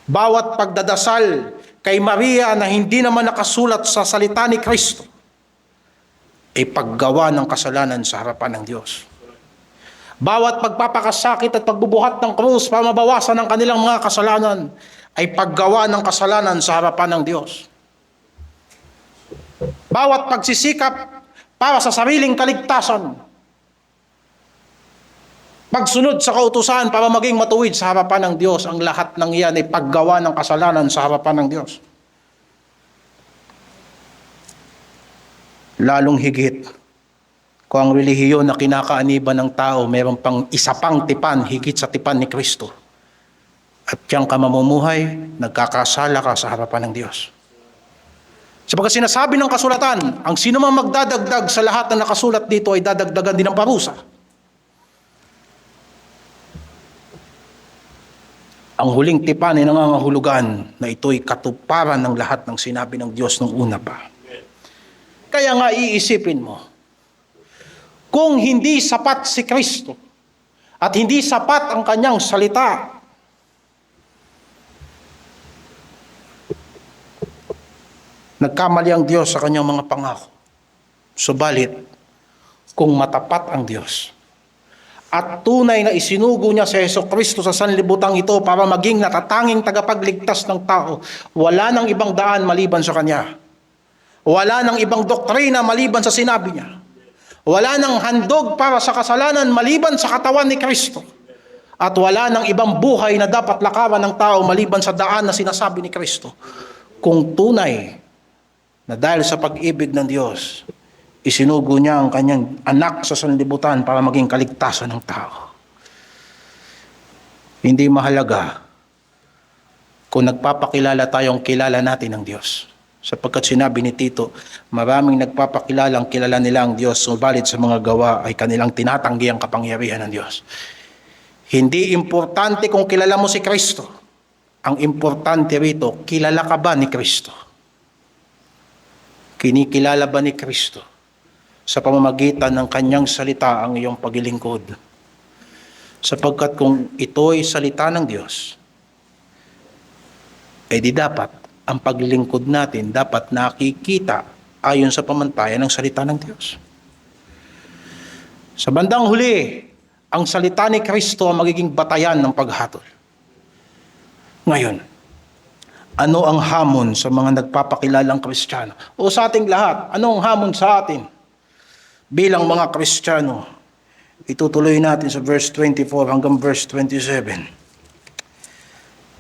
Bawat pagdadasal kay Maria na hindi naman nakasulat sa salita ni Kristo, ay paggawa ng kasalanan sa harapan ng Diyos. Bawat pagpapakasakit at pagbubuhat ng krus para mabawasan ang kanilang mga kasalanan, ay paggawa ng kasalanan sa harapan ng Diyos. Bawat pagsisikap para sa sariling kaligtasan, pagsunod sa kautusan para maging matuwid sa harapan ng Diyos, ang lahat ng iyan ay paggawa ng kasalanan sa harapan ng Diyos. Lalong higit, kung ang relihiyon na kinakaaniban ng tao, mayroon pang isa pang tipan, higit sa tipan ni Kristo. At diyang ka mamumuhay, nagkakasala ka sa harapan ng Diyos. Sapagkat sinasabi ng kasulatan, ang sino mang magdadagdag sa lahat na nakasulat dito ay dadagdagan din ng parusa. Ang huling tipan ay nangangahulugan na ito'y katuparan ng lahat ng sinabi ng Diyos nung una pa. Kaya nga iisipin mo, kung hindi sapat si Kristo at hindi sapat ang kanyang salita, nagkamali ang Diyos sa kanyang mga pangako. Subalit, kung matapat ang Diyos at tunay na isinugo niya si Jesucristo sa sanlibutang ito para maging natatanging tagapagligtas ng tao, wala nang ibang daan maliban sa Kanya. Wala nang ibang doktrina maliban sa sinabi niya. Wala nang handog para sa kasalanan maliban sa katawan ni Kristo. At wala nang ibang buhay na dapat lakaran ng tao maliban sa daan na sinasabi ni Kristo. Kung tunay na dahil sa pag-ibig ng Diyos, isinugo niya ang kanyang anak sa sanlibutan para maging kaligtasan ng tao. Hindi mahalaga kung nagpapakilala tayong kilala natin ng Diyos. Sapagkat sinabi ni Tito, maraming nagpapakilalang kilala nila ang Diyos, subalit sa mga gawa ay kanilang tinatanggi ang kapangyarihan ng Diyos. Hindi importante kung kilala mo si Kristo. Ang importante rito, kilala ka ba ni Kristo? Kinikilala ba ni Kristo sa pamamagitan ng kanyang salita ang iyong paglilingkod? Sapagkat kung ito'y salita ng Diyos, eh di dapat ang paglilingkod natin dapat nakikita ayon sa pamantayan ng salita ng Diyos. Sa bandang huli, ang salita ni Kristo ang magiging batayan ng paghatol. Ngayon, ano ang hamon sa mga nagpapakilalang Kristiyano? O sa ating lahat, ano ang hamon sa atin? Bilang mga Kristiyano, itutuloy natin sa verse 24 hanggang verse 27.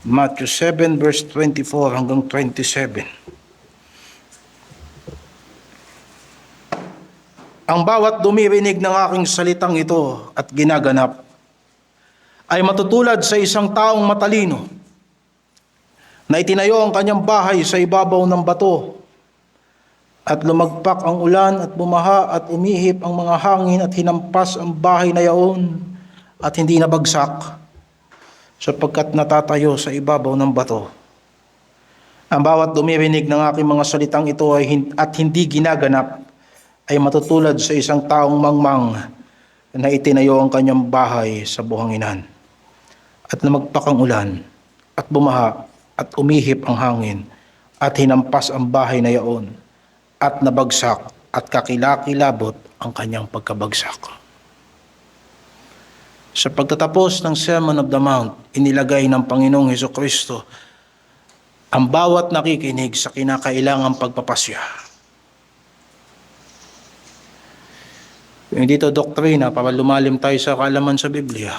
Matthew 7 verse 24 hanggang 27. Ang bawat dumirinig ng aking salitang ito at ginaganap ay matutulad sa isang taong matalino na itinayo ang kanyang bahay sa ibabaw ng bato, at lumagpak ang ulan at bumaha at umihip ang mga hangin at hinampas ang bahay na yaon at hindi nabagsak, sapagkat natatayo sa ibabaw ng bato. Ang bawat dumirinig ng aking mga salitang ito at hindi ginaganap ay matutulad sa isang taong mangmang na itinayo ang kanyang bahay sa buhanginan, at lumagpak ang ulan at bumaha at umihip ang hangin at hinampas ang bahay na yaon at nabagsak at kakilakilabot ang kanyang pagkabagsak. Sa pagtatapos ng Sermon of the Mount, inilagay ng Panginoong Hesukristo ang bawat nakikinig sa kinakailangang pagpapasya. Hindi ito doktrina para lumalim tayo sa kaalaman sa Biblia.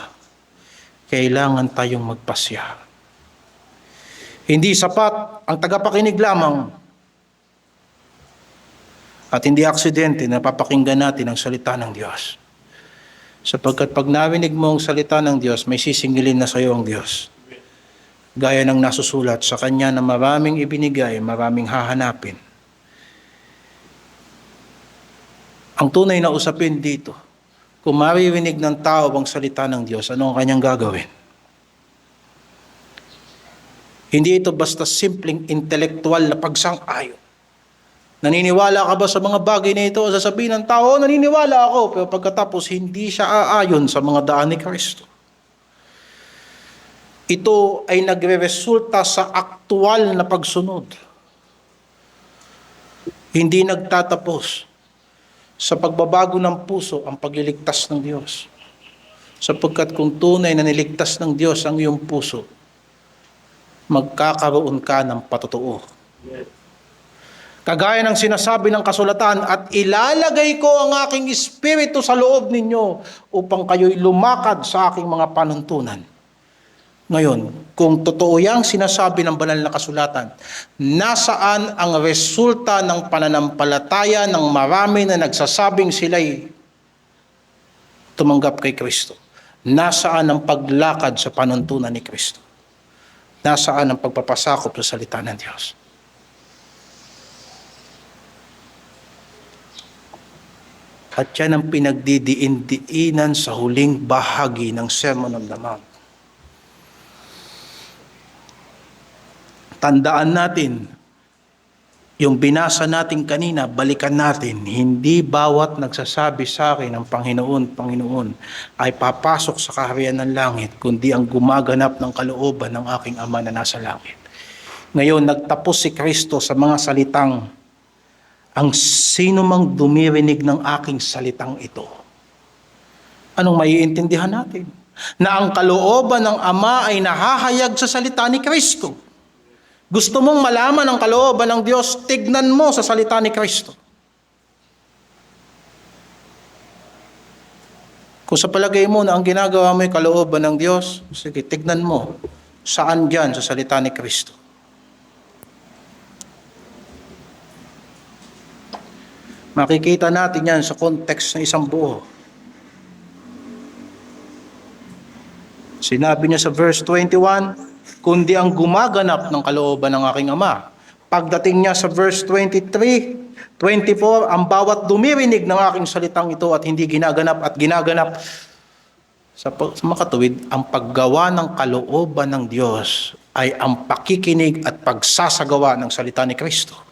Kailangan tayong magpasya. Hindi sapat ang tagapakinig lamang at hindi aksidente na papakinggan natin ang salita ng Diyos. Sapagkat pag narinig mo ang salita ng Diyos, may sisingilin na sa iyo ang Diyos. Gaya ng nasusulat sa Kanya na maraming ibinigay, maraming hahanapin. Ang tunay na usapin dito, kung maririnig ng tao ang salita ng Diyos, ano ang kanyang gagawin? Hindi ito basta simpleng intelektual na pagsang-ayon. Naniniwala ka ba sa mga bagay na ito? Sasabihin ng tao, naniniwala ako. Pero pagkatapos, hindi siya aayon sa mga daan ni Kristo. Ito ay nagre-resulta sa aktual na pagsunod. Hindi nagtatapos sa pagbabago ng puso ang pagliligtas ng Diyos. Sapagkat kung tunay na niligtas ng Diyos ang iyong puso, magkakaroon ka ng patotoo. Kagaya ng sinasabi ng kasulatan, at ilalagay ko ang aking espiritu sa loob ninyo upang kayo'y lumakad sa aking mga panuntunan. Ngayon, kung totoo yang sinasabi ng banal na kasulatan, nasaan ang resulta ng pananampalataya ng marami na nagsasabing sila'y tumanggap kay Kristo? Nasaan ang paglakad sa panuntunan ni Kristo? Nasaan ang pagpapasakop sa salita ng Diyos? At yan ang pinagdidiin-diinan sa huling bahagi ng Sermon on the Mount. Tandaan natin, yung binasa natin kanina, balikan natin, hindi bawat nagsasabi sa akin ng Panginoon, Panginoon, ay papasok sa kaharian ng langit, kundi ang gumaganap ng kalooban ng aking Ama na nasa langit. Ngayon, nagtapos si Kristo sa mga salitang, ang sino mang dumirinig ng aking salitang ito. Anong maiintindihan natin? Na ang kalooban ng Ama ay nahahayag sa salita ni Kristo. Gusto mong malaman ang kalooban ng Diyos, tignan mo sa salita ni Kristo. Kung sa palagay mo na ang ginagawa mo ay kalooban ng Diyos, sige, tignan mo. Saan dyan sa salita ni Kristo? Makikita natin yan sa context ng isang buo. Sinabi niya sa verse 21, kundi ang gumaganap ng kalooban ng aking Ama. Pagdating niya sa verse 23, 24, ang bawat dumirinig ng aking salitang ito at hindi ginaganap at ginaganap sa makatuwid, ang paggawa ng kalooban ng Diyos ay ang pakikinig at pagsasagawa ng salita ni Kristo.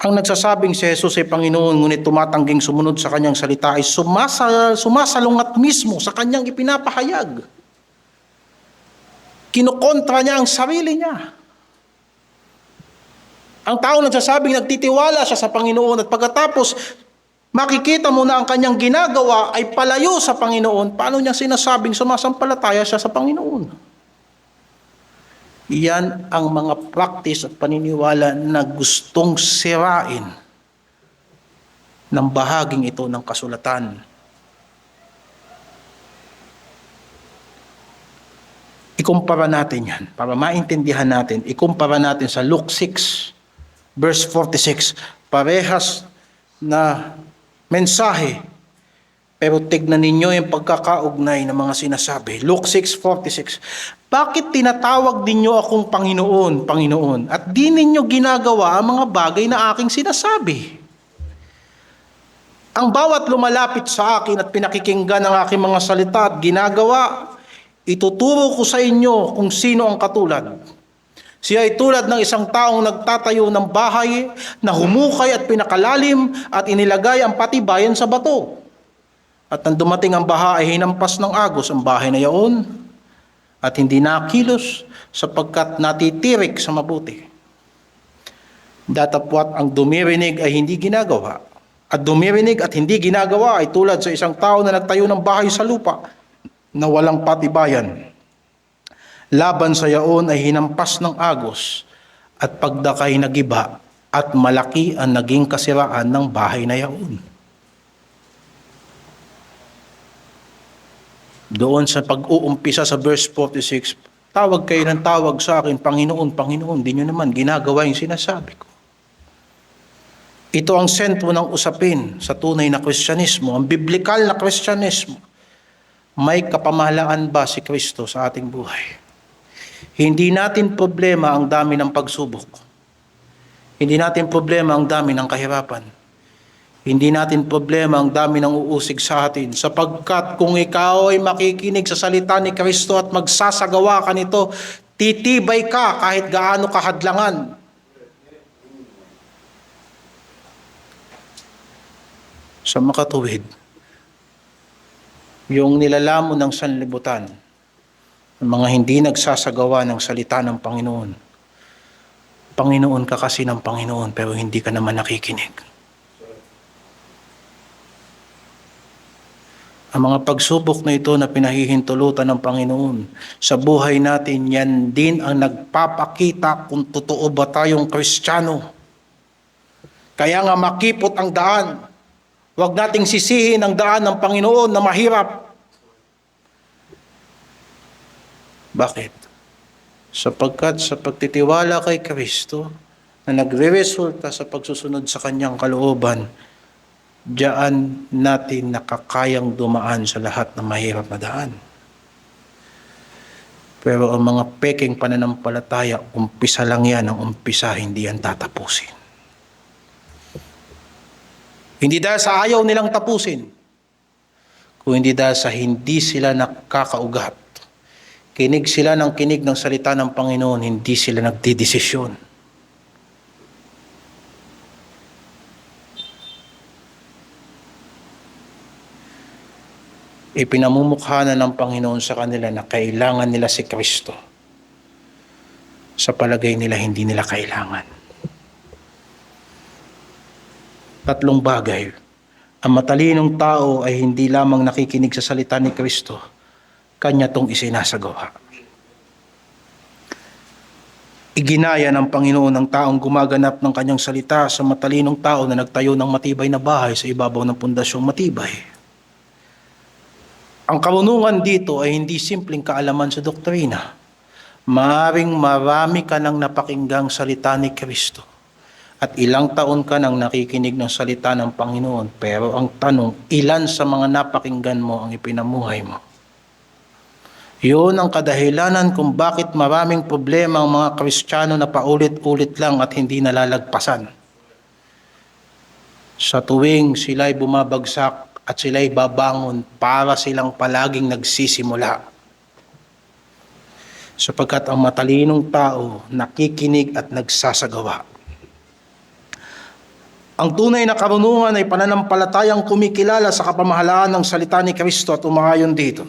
Ang nagsasabing si Jesus ay Panginoon, ngunit tumatangging sumunod sa kanyang salita ay sumasalungat mismo sa kanyang ipinapahayag. Kinukontra niya ang sarili niya. Ang tao nagsasabing nagtitiwala siya sa Panginoon at pagkatapos makikita mo na ang kanyang ginagawa ay palayo sa Panginoon, paano niya sinasabing sumasampalataya siya sa Panginoon? Iyan ang mga practice at paniniwala na gustong sirain ng bahaging ito ng kasulatan. Ikumpara natin yan para maintindihan natin. Ikumpara natin sa Luke 6, verse 46. Parehas na mensahe, pero tignan ninyo yung pagkakaugnay ng mga sinasabi. Luke 6:46. Bakit tinatawag ninyo akong Panginoon, Panginoon, at di ninyo ginagawa ang mga bagay na aking sinasabi? Ang bawat lumalapit sa akin at pinakikinggan ang aking mga salita at ginagawa, ituturo ko sa inyo kung sino ang katulad. Siya ay tulad ng isang taong nagtatayo ng bahay na humukay at pinakalalim at inilagay ang patibayan sa bato. At nang dumating ang baha ay hinampas ng agos ang bahay na yaon at hindi nakilos sapagkat natitirik sa mabuti. Datapwat ang dumirinig ay hindi ginagawa. At dumirinig at hindi ginagawa ay tulad sa isang tao na nagtayo ng bahay sa lupa na walang patibayan. Laban sa yaon ay hinampas ng agos at pagdakay nagiba at malaki ang naging kasiraan ng bahay na yaon. Doon sa pag-uumpisa sa verse 46, tawag kayo ng tawag sa akin, Panginoon, Panginoon, di nyo naman ginagawa yung sinasabi ko. Ito ang sentro ng usapin sa tunay na Kristyanismo, ang biblikal na Kristyanismo. May kapamahalaan ba si Kristo sa ating buhay? Hindi natin problema ang dami ng pagsubok. Hindi natin problema ang dami ng kahirapan. Hindi natin problema ang dami ng uusig sa atin, sapagkat kung ikaw ay makikinig sa salita ni Kristo at magsasagawa ka nito, titibay ka kahit gaano kahadlangan. Sa makatuwid, yung nilalamon ng sanlibutan, ang mga hindi nagsasagawa ng salita ng Panginoon. Panginoon ka kasi ng Panginoon pero hindi ka naman nakikinig. Ang mga pagsubok na ito na pinahihintulutan ng Panginoon sa buhay natin, yan din ang nagpapakita kung totoo ba tayong Kristiyano. Kaya nga makipot ang daan. Huwag nating sisihin ang daan ng Panginoon na mahirap. Bakit? Sapagkat sa pagtitiwala kay Kristo na nagre-resulta sa pagsusunod sa kanyang kalooban, diyan natin nakakayang dumaan sa lahat ng mahirap na daan. Pero ang mga peking pananampalataya, umpisa lang yan, ang umpisa, hindi yan tatapusin. Hindi dahil sa ayaw nilang tapusin, kung hindi dahil sa hindi sila nakakaugat. Kinig sila ng kinig ng salita ng Panginoon, hindi sila nagdidesisyon. Ipinamumukha na ng Panginoon sa kanila na kailangan nila si Kristo. Sa palagay nila, hindi nila kailangan. Tatlong bagay. Ang matalinong tao ay hindi lamang nakikinig sa salita ni Kristo, kanya tong isinasagawa. Iginaya ng Panginoon ang taong gumaganap ng kanyang salita sa matalinong tao na nagtayo ng matibay na bahay sa ibabaw ng pundasyong matibay. Ang karunungan dito ay hindi simpleng kaalaman sa doktrina. Maaring marami ka nang napakinggang salita ni Kristo at ilang taon ka nang nakikinig ng salita ng Panginoon, pero ang tanong, ilan sa mga napakinggan mo ang ipinamuhay mo? Yun ang kadahilanan kung bakit maraming problema ang mga Kristiyano na paulit-ulit lang at hindi nalalagpasan. Sa tuwing sila'y bumabagsak at sila'y babangon, para silang palaging nagsisimula. Sapagkat ang matalinong tao nakikinig at nagsasagawa. Ang tunay na karunungan ay pananampalatayang kumikilala sa kapamahalaan ng salita ni Kristo at umayon dito.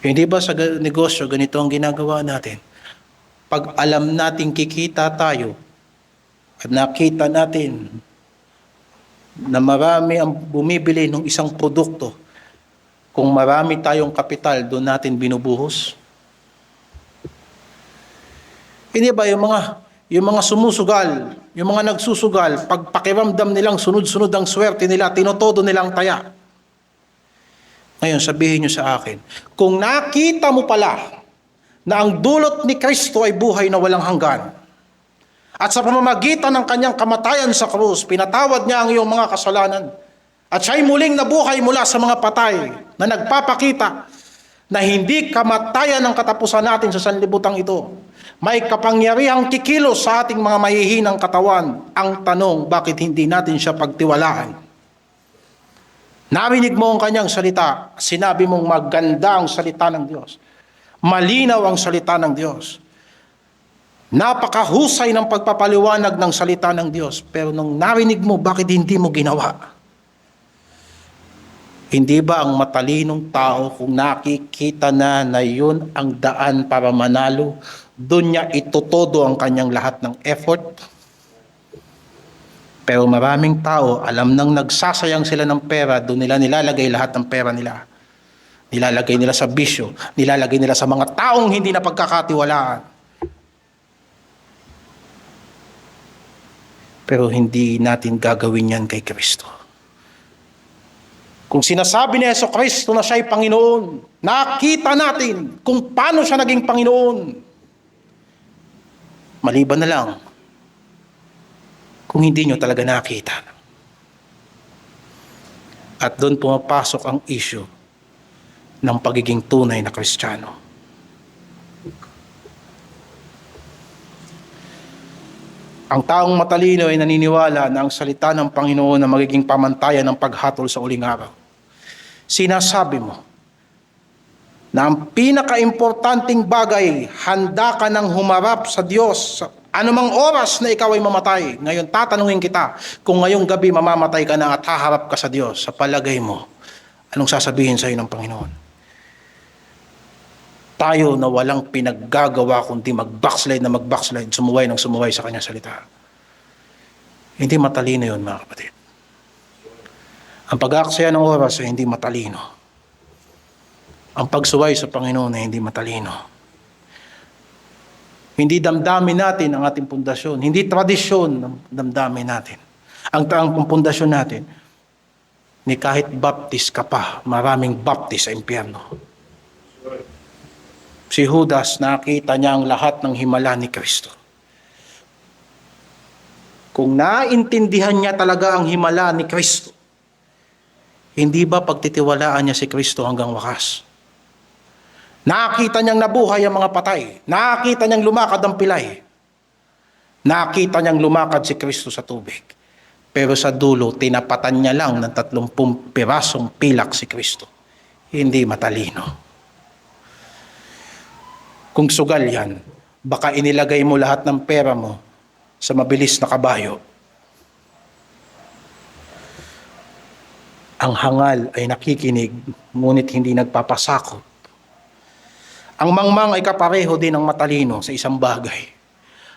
Hindi ba sa negosyo ganito ang ginagawa natin? Pag alam natin kikita tayo at nakita natin na marami ang bumibili ng isang produkto, kung marami tayong kapital, doon natin binubuhos. Hindi ba yung mga sumusugal, yung mga nagsusugal, pag pakiramdam nilang sunod-sunod ang swerte nila, tinotodo nilang taya. Ngayon, sabihin nyo sa akin, kung nakita mo pala na ang dulot ni Kristo ay buhay na walang hanggan, at sa pamamagitan ng kanyang kamatayan sa krus, pinatawad niya ang iyong mga kasalanan, at siya'y muling nabuhay mula sa mga patay, na nagpapakita na hindi kamatayan ang katapusan natin sa sanlibutan ito. May kapangyarihang kikilos sa ating mga mahihinang katawan. Ang tanong, bakit hindi natin siya pagtiwalaan? Narinig mo ang kanyang salita, sinabi mong maganda ang salita ng Diyos. Malinaw ang salita ng Diyos. Napakahusay ng pagpapaliwanag ng salita ng Diyos. Pero nung narinig mo, bakit hindi mo ginawa? Hindi ba ang matalinong tao kung nakikita na yun ang daan para manalo, doon niya itutodo ang kanyang lahat ng effort? Pero maraming tao, alam nang nagsasayang sila ng pera, doon nila nilalagay lahat ng pera nila. Nilalagay nila sa bisyo, nilalagay nila sa mga taong hindi na pagkakatiwalaan. Pero hindi natin gagawin yan kay Kristo. Kung sinasabi ni Jesucristo na siya'y Panginoon, nakita natin kung paano siya naging Panginoon. Maliban na lang kung hindi nyo talaga nakita. At doon pumapasok ang issue ng pagiging tunay na Kristiyano. Ang taong matalino ay naniniwala na ang salita ng Panginoon na magiging pamantayan ng paghatol sa uling araw. Sinasabi mo na ang pinaka-importanting bagay, handa ka nang humarap sa Diyos sa anumang oras na ikaw ay mamatay. Ngayon tatanungin kita, kung ngayong gabi mamamatay ka na at haharap ka sa Diyos, sa palagay mo, anong sasabihin sa iyo ng Panginoon? Tayo na walang pinaggagawa kundi mag-backslide, sumuway ng sumuway sa kanyang salita. Hindi matalino yun, mga kapatid. Ang pag-aaksaya ng oras ay hindi matalino. Ang pagsuway sa Panginoon ay hindi matalino. Hindi damdamin natin ang ating pundasyon. Hindi tradisyon ang damdamin natin. Ang pundasyon natin, ni kahit baptist ka pa, maraming baptist sa impyerno. Si Judas, nakita niya ang lahat ng himala ni Kristo. Kung naintindihan niya talaga ang himala ni Kristo, hindi ba pagtitiwalaan niya si Kristo hanggang wakas? Nakita niyang nabuhay ang mga patay. Nakita niyang lumakad ang pilay. Nakita niyang lumakad si Kristo sa tubig. Pero sa dulo, tinapatan niya lang ng 30 pirasong pilak si Kristo. Hindi matalino. Kung sugal yan, baka inilagay mo lahat ng pera mo sa mabilis na kabayo. Ang hangal ay nakikinig, ngunit hindi nagpapasakop. Ang mangmang ay kapareho din ng matalino sa isang bagay.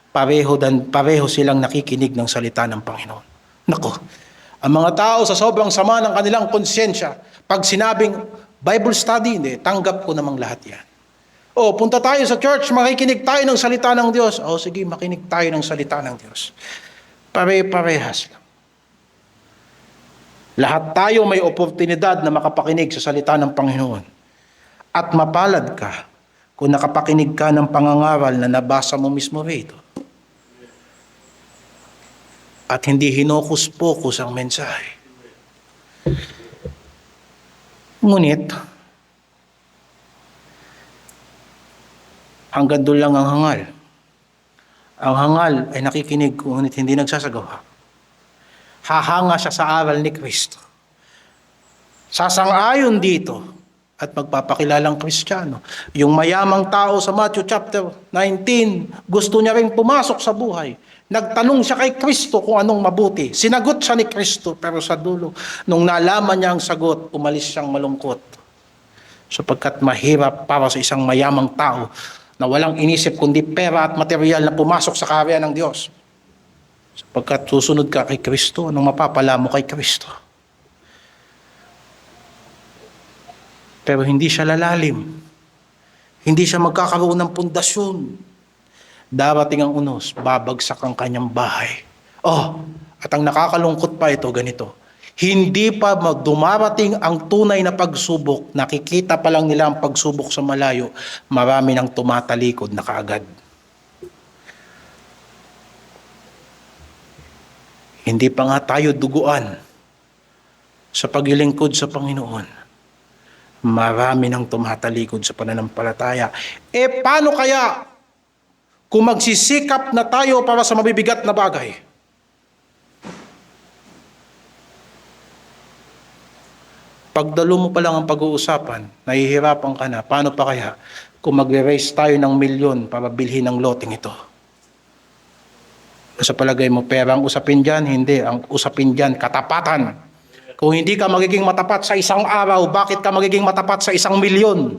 Pareho silang nakikinig ng salita ng Panginoon. Nako, ang mga tao sa sobrang sama ng kanilang konsyensya, pag sinabing Bible study, hindi, tanggap ko namang lahat yan. O, punta tayo sa church, makikinig tayo ng salita ng Diyos. O, sige, makinig tayo ng salita ng Diyos. Pare-parehas lang. Lahat tayo may oportunidad na makapakinig sa salita ng Panginoon. At mapalad ka kung nakapakinig ka ng pangangaral na nabasa mo mismo rito. At hindi hinokus-pokus ang mensahe. Ngunit, hanggang doon lang ang hangal. Ang hangal ay nakikinig ngunit hindi nagsasagawa. Hahanga siya sa aral ni Kristo. Sasang-ayon dito at magpapakilalang Kristiyano. Yung mayamang tao sa Matthew chapter 19, gusto niya rin pumasok sa buhay. Nagtanong siya kay Kristo kung anong mabuti. Sinagot siya ni Kristo, pero sa dulo, nung nalaman niya ang sagot, umalis siyang malungkot. Sapagkat mahirap para sa isang mayamang tao na walang inisip kundi pera at material na pumasok sa kaharian ng Diyos. Sapagkat susunod ka kay Kristo, anong mapapala mo kay Kristo? Pero hindi siya lalalim. Hindi siya magkakaroon ng pundasyon. Darating ang unos, babagsak ang kanyang bahay. Oh, at ang nakakalungkot pa ito, ganito. Hindi pa dumarating ang tunay na pagsubok, nakikita pa lang nila ang pagsubok sa malayo, marami nang tumatalikod na kaagad. Hindi pa nga tayo duguan sa paglilingkod sa Panginoon. Marami nang tumatalikod sa pananampalataya. Paano kaya kung magsisikap na tayo para sa mabibigat na bagay? Pagdalo mo pa lang ang pag-uusapan, nahihirapan ka na, paano pa kaya kung magre-raise tayo ng 1,000,000 para bilhin ang loteng ito? Sa palagay mo, pera ang usapin dyan? Hindi. Ang usapin dyan, katapatan. Kung hindi ka magiging matapat sa isang araw, bakit ka magiging matapat sa 1,000,000?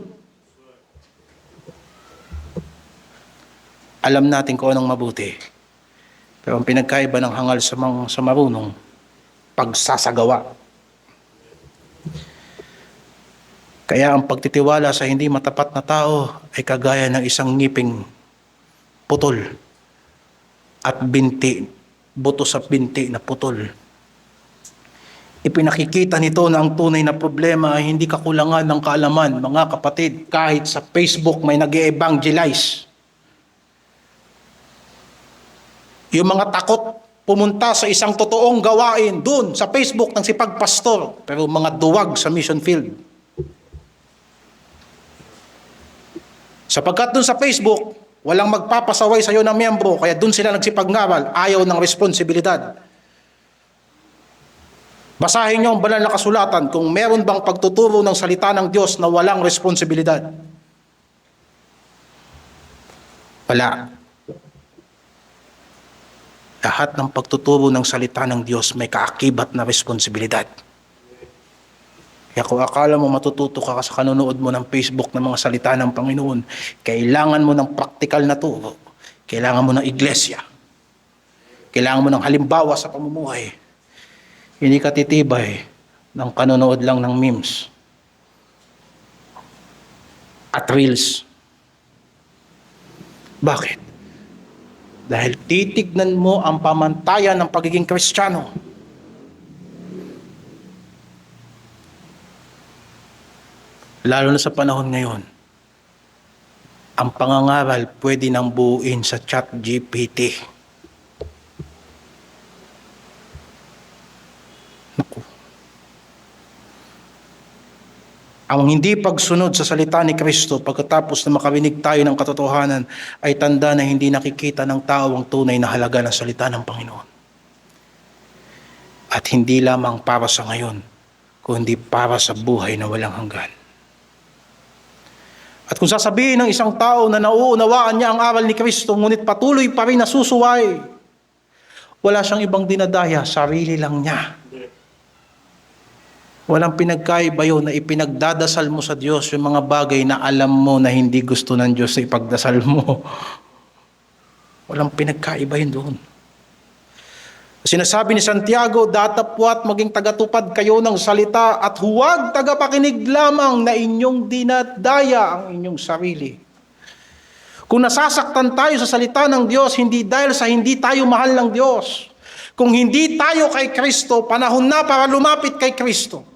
Alam natin kung anong mabuti. Pero ang pinagkaiba ng hangal sa marunong, pagsasagawa. Kaya ang pagtitiwala sa hindi matapat na tao ay kagaya ng isang ngiping putol at binti, buto sa binti na putol. Ipinakikita nito na ang tunay na problema ay hindi kakulangan ng kaalaman. Mga kapatid, kahit sa Facebook may nag-e-evangelize. Yung mga takot pumunta sa isang totoong gawain doon sa Facebook ng sipagpastor, pero mga duwag sa mission field. Sapagkat doon sa Facebook, walang magpapasaway sa iyo ng miyembro, kaya doon sila nagsipag-ngaral, ayaw ng responsibilidad. Basahin niyo ang banal na kasulatan kung meron bang pagtuturo ng salita ng Diyos na walang responsibilidad. Wala. Lahat ng pagtuturo ng salita ng Diyos may kaakibat na responsibilidad. Kaya kung akala mo matututo ka sa kanonood mo ng Facebook ng mga salita ng Panginoon, kailangan mo ng praktikal na turo. Kailangan mo ng iglesia. Kailangan mo ng halimbawa sa pamumuhay. Hindi ka titibay ng kanonood lang ng memes at reels. Bakit? Dahil titignan mo ang pamantayan ng pagiging Kristiyano. Lalo na sa panahon ngayon, ang pangangaral pwede nang buuin sa ChatGPT. Ang hindi pagsunod sa salita ni Kristo pagkatapos na makarinig tayo ng katotohanan ay tanda na hindi nakikita ng tao ang tunay na halaga ng salita ng Panginoon. At hindi lamang para sa ngayon, kundi para sa buhay na walang hanggan. At kung sasabihin ng isang tao na nauunawaan niya ang aral ni Kristo, ngunit patuloy pa rin nasusuway, wala siyang ibang dinadaya, sarili lang niya. Walang pinagkaiba yun na ipinagdadasal mo sa Diyos yung mga bagay na alam mo na hindi gusto ng Diyos sa ipagdasal mo. Walang pinagkaiba yun doon. Sinasabi ni Santiago, datapwat maging tagatupad kayo ng salita at huwag tagapakinig lamang na inyong dinadaya ang inyong sarili. Kung nasasaktan tayo sa salita ng Diyos, hindi dahil sa hindi tayo mahal ng Diyos. Kung hindi tayo kay Kristo, panahon na para lumapit kay Kristo.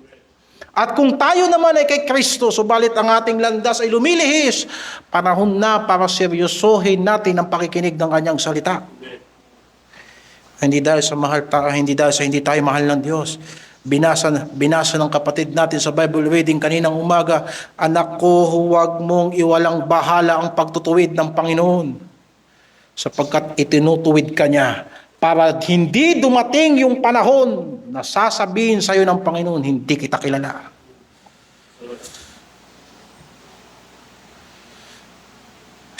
At kung tayo naman ay kay Kristo, subalit ang ating landas ay lumilihis, panahon na para seryosohin natin ang pakikinig ng kanyang salita. Hindi dahil sa hindi tayo mahal ng Diyos. Binasa ng kapatid natin sa Bible reading kaninang umaga, anak ko, huwag mong iwalang bahala ang pagtutuwid ng Panginoon, sapagkat itinutuwid ka niya para hindi dumating yung panahon na sasabihin sa iyo ng Panginoon, hindi kita kilala.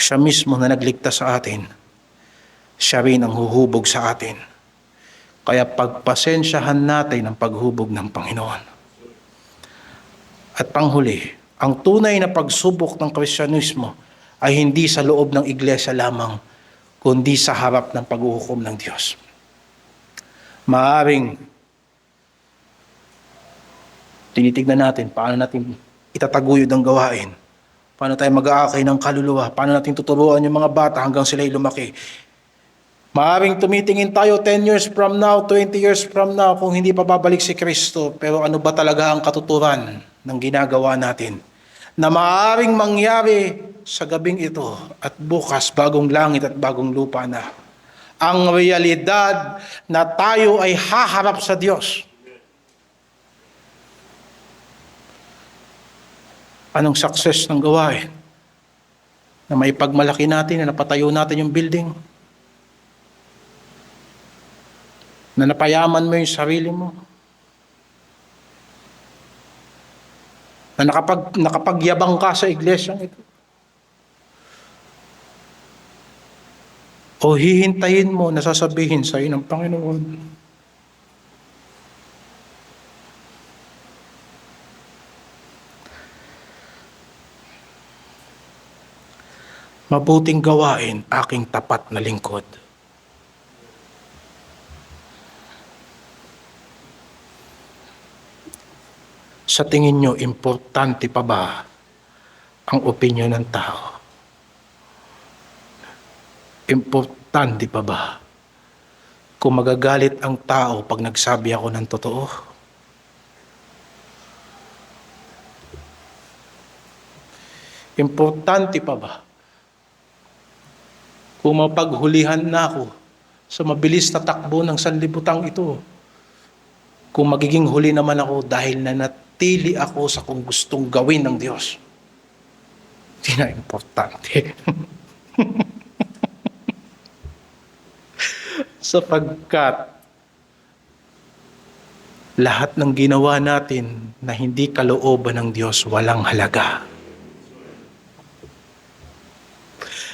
Siya mismo na nagligtas sa atin, siya rin ang huhubog sa atin. Kaya pagpasensyahan natin ang paghubog ng Panginoon. At panghuli, ang tunay na pagsubok ng Kristyanismo ay hindi sa loob ng iglesia lamang, kundi sa harap ng paghuhukom ng Diyos. Maaring tinitignan natin paano natin itataguyod ang gawain, paano tayo mag-aakay ng kaluluwa, paano natin tuturuan yung mga bata hanggang sila'y lumaki. Maaring tumitingin tayo 10 years from now, 20 years from now kung hindi pa babalik si Kristo, pero ano ba talaga ang katuturan ng ginagawa natin na maaring mangyari sa gabing ito at bukas bagong langit at bagong lupa na. Ang realidad na tayo ay haharap sa Diyos. Anong success ng gawain? Na may pagmalaki natin, na napatayo natin yung building? Na napayaman mo yung sarili mo? Na nakapagyabang ka sa iglesyang ito? O hihintayin mo na sasabihin sa iyo ng Panginoon? Mabuting gawain aking tapat na lingkod. Sa tingin nyo, importante pa ba ang opinyon ng tao? Importante pa ba kung magagalit ang tao pag nagsabi ako ng totoo? Importante pa ba kung mapaghulihan na ako sa mabilis na takbo ng sanlibutang ito? Kung magiging huli naman ako dahil nanatili ako sa kung gustong gawin ng Diyos. Hindi na importante. Sapagkat lahat ng ginawa natin na hindi kalooban ng Diyos, walang halaga.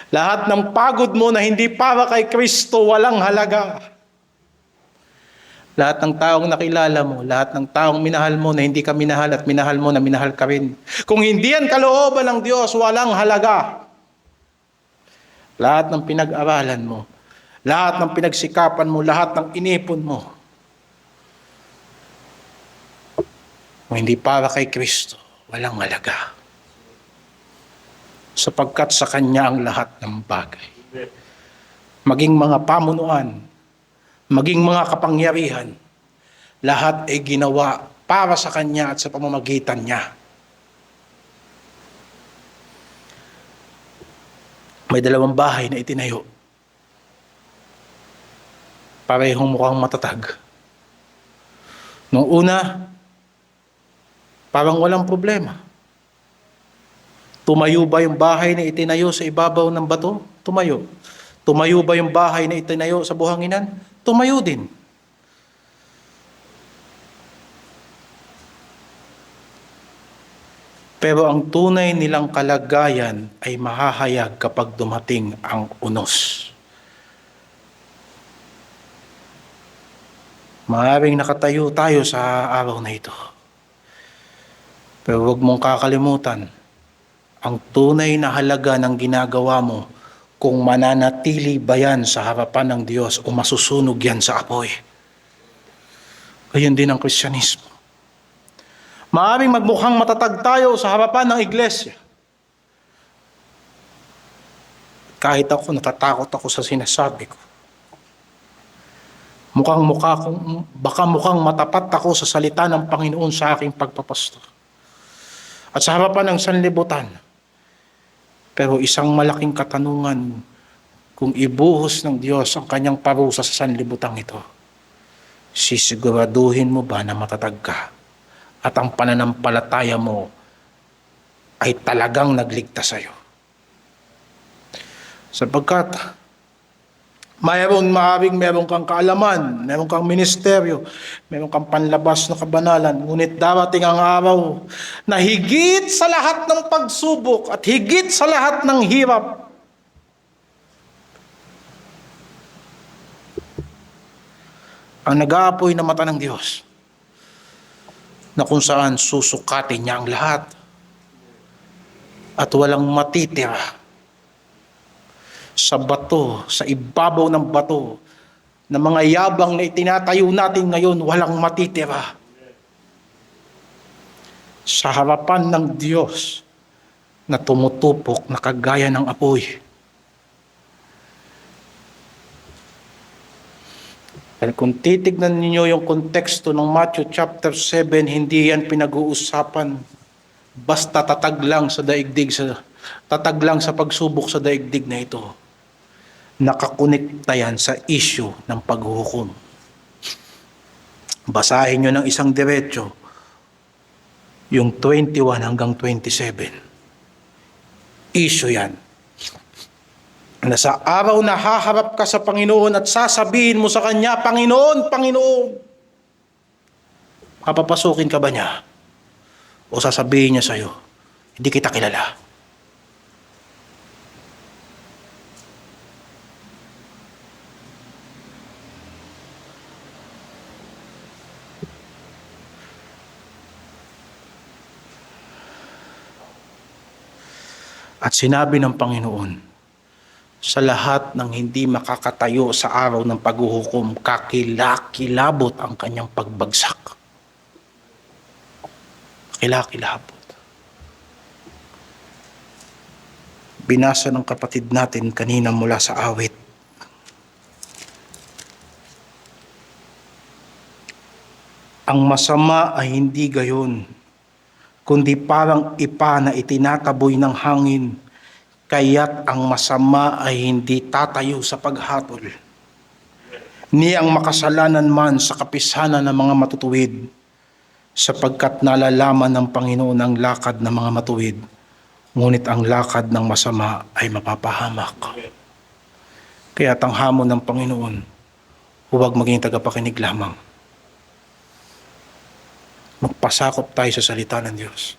Lahat ng pagod mo na hindi para kay Kristo, walang halaga. Lahat ng taong nakilala mo, lahat ng taong minahal mo na hindi ka minahal at minahal mo na minahal ka rin. Kung hindi yan kalooban ng Diyos, walang halaga. Lahat ng pinag-aralan mo, lahat ng pinagsikapan mo, lahat ng inipon mo, kung hindi para kay Kristo, walang halaga. Sapagkat sa Kanya ang lahat ng bagay. Maging mga pamunuan, maging mga kapangyarihan, lahat ay ginawa para sa Kanya at sa pamamagitan Niya. May dalawang bahay na itinayo. Parehong mukhang matatag. Nung una, parang walang problema. Tumayo ba yung bahay na itinayo sa ibabaw ng bato? Tumayo. Tumayo ba yung bahay na itinayo sa buhanginan? Tumayo din. Pero ang tunay nilang kalagayan ay mahahayag kapag dumating ang unos. Maaaring nakatayo tayo sa araw na ito. Pero huwag mong kakalimutan, ang tunay na halaga ng ginagawa mo kung mananatili ba yan sa harapan ng Diyos o masusunog yan sa apoy. Gayon din ang Kristyanismo. Maaaring magmukhang matatag tayo sa harapan ng iglesia. Kahit ako, natatakot ako sa sinasabi ko. Baka mukhang matapat ako sa salita ng Panginoon sa aking pagpapastor. At sa harapan ng sanlibutan. Pero isang malaking katanungan, kung ibuhos ng Diyos ang kanyang parusa sa sanlibutan ito, sisiguraduhin mo ba na matatag ka? At ang pananampalataya mo ay talagang nagligtas sa'yo. Sapagkat meron kang kaalaman, meron kang ministeryo, meron kang panlabas na kabanalan, ngunit darating ang araw na higit sa lahat ng pagsubok at higit sa lahat ng hirap, ang nag-aapoy na mata ng Diyos, na kung saan susukatin niya ang lahat at walang matitira sa bato, sa ibabaw ng bato, na mga yabang na itinatayo natin ngayon, walang matitira. Sa harapan ng Diyos na tumutupok na kagaya ng apoy. Dahil kung titignan ninyo yung konteksto ng Matthew chapter 7, hindi yan pinag-uusapan basta tatag lang sa pagsubok sa daigdig na ito. Nakakonekta yan sa issue ng paghuhukom. Basahin nyo ng isang diretso, yung 21 hanggang 27. Issue yan. Na sa araw na haharap ka sa Panginoon at sasabihin mo sa Kanya, Panginoon, Panginoon. Papapasukin ka ba niya? O sasabihin niya sa'yo, hindi kita kilala. At sinabi ng Panginoon, sa lahat ng hindi makakatayo sa araw ng paghuhukom, kakilakilabot ang kanyang pagbagsak. kakilakilabot. Binasa ng kapatid natin kanina mula sa awit. Ang masama ay hindi gayon, kundi parang ipa na itinataboy ng hangin, kaya't ang masama ay hindi tatayo sa paghatol. Ni ang makasalanan man sa kapisanan ng mga matutuwid, sapagkat nalalaman ng Panginoon ang lakad ng mga matuwid, ngunit ang lakad ng masama ay mapapahamak. Kaya ang hamon ng Panginoon, huwag maging tagapakinig lamang. Magpasakop tayo sa salita ng Diyos.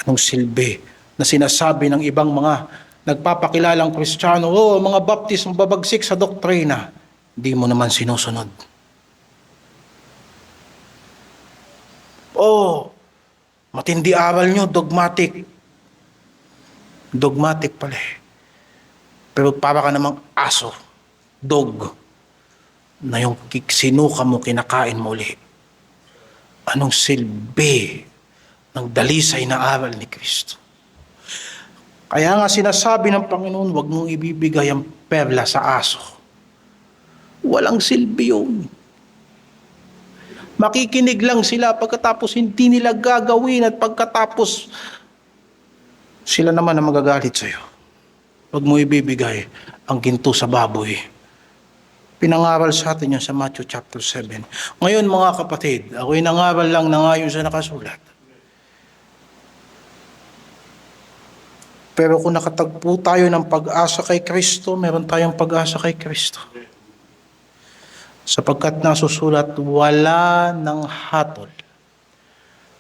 Anong silbi na sinasabi ng ibang mga nagpapakilalang Kristiyano, mga Baptist mababagsik sa doktrina, di mo naman sinusunod. Matindi aral nyo, dogmatic. Dogmatic pala eh. Pero para ka namang aso, dog, na yung sinuka mo, kinakain mo ulit. Anong silbi ng dalisay na aral ni Kristo? Kaya nga sinasabi ng Panginoon, huwag mong ibibigay ang perla sa aso. Walang silbi yun. Makikinig lang sila pagkatapos hindi nila gagawin at pagkatapos sila naman ang magagalit sa iyo. Huwag mo ibibigay ang ginto sa baboy. Pinangaral sa atin yun sa Matthew chapter 7. Ngayon mga kapatid, ako'y nangaral lang na ngayon sa nakasulat. Pero kung nakatagpo tayo ng pag-asa kay Kristo, meron tayong pag-asa kay Kristo. Sapagkat nasusulat, wala ng hatol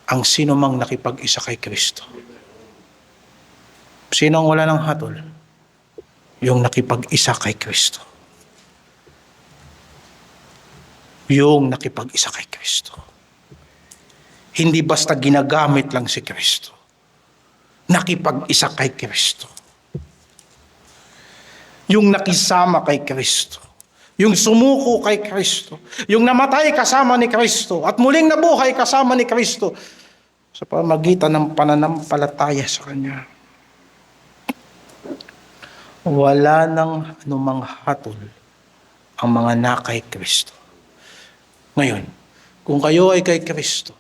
ang sino mang nakipag-isa kay Kristo. Sino ang wala ng hatol? Yung nakipag-isa kay Kristo. Yung nakipag-isa kay Kristo. Hindi basta ginagamit lang si Kristo. Nakipag-isa kay Kristo. Yung nakisama kay Kristo. Yung sumuko kay Kristo. Yung namatay kasama ni Kristo. At muling nabuhay kasama ni Kristo. Sa pamagitan ng pananampalataya sa Kanya. Wala nang anumang hatol ang mga nakay Kristo. Ngayon, kung kayo ay kay Kristo,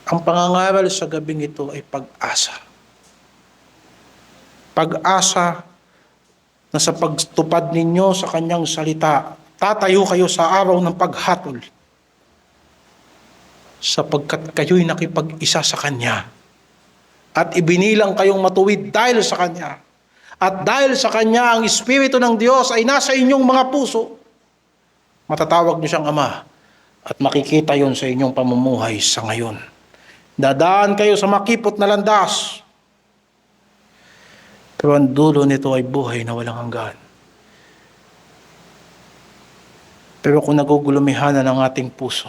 ang pangangaral sa gabing ito ay pag-asa. Pag-asa na sa pagtupad ninyo sa Kanyang salita, tatayo kayo sa araw ng paghatol, sapagkat kayo'y nakipag-isa sa Kanya at ibinilang kayong matuwid dahil sa Kanya. At dahil sa Kanya, ang Espiritu ng Diyos ay nasa inyong mga puso. Matatawag niyo siyang Ama at makikita yon sa inyong pamumuhay sa ngayon. Dadaan kayo sa makipot na landas. Pero ang dulo nito ay buhay na walang hanggan. Pero kung nagugulumihanan ang ating puso,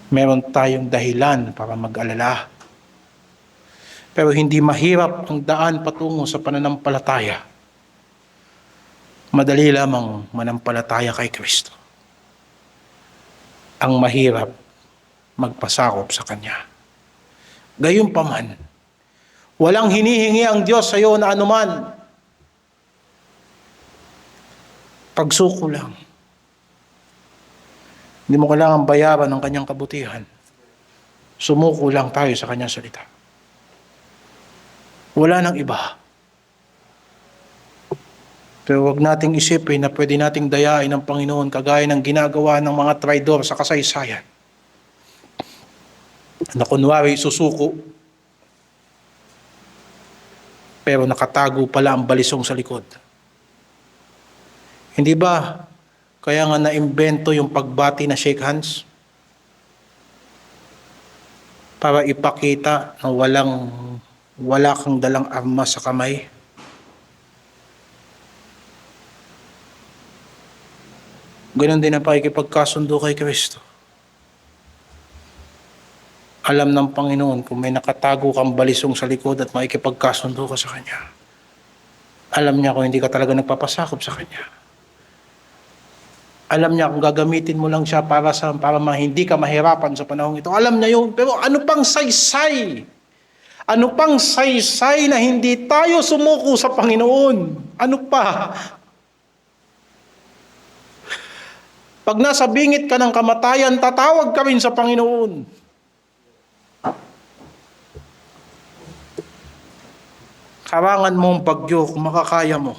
meron tayong dahilan para mag-alala. Pero hindi mahirap ang daan patungo sa pananampalataya. Madali lamang manampalataya kay Kristo. Ang mahirap, magpasakop sa Kanya. Gayunpaman, walang hinihingi ang Diyos sa iyo na anuman. Pagsuko lang. Hindi mo kailangan bayaran ng Kanyang kabutihan. Sumuko lang tayo sa Kanyang salita. Wala nang iba. Pero wag nating isipin na pwede nating dayain ng Panginoon kagaya ng ginagawa ng mga traidor sa kasaysayan. Na kunwari susuko, pero nakatago pala ang balisong sa likod. Hindi ba kaya nga naimbento yung pagbati na shake hands? Para ipakita na wala kang dalang armas sa kamay. Ganon din ang pakikipagkasundo kay Kristo. Alam ng Panginoon kung may nakatago kang balisong sa likod at makikipagkasundo ka sa Kanya. Alam niya kung hindi ka talaga nagpapasakop sa Kanya. Alam niya kung gagamitin mo lang siya para hindi ka mahirapan sa panahon ito. Alam niya yun. Pero ano pang saysay? Ano pang saysay na hindi tayo sumuko sa Panginoon? Ano pa? Pag nasa bingit ka ng kamatayan, tatawag ka rin sa Panginoon. Karangan mo ang bagyo kung makakaya mo.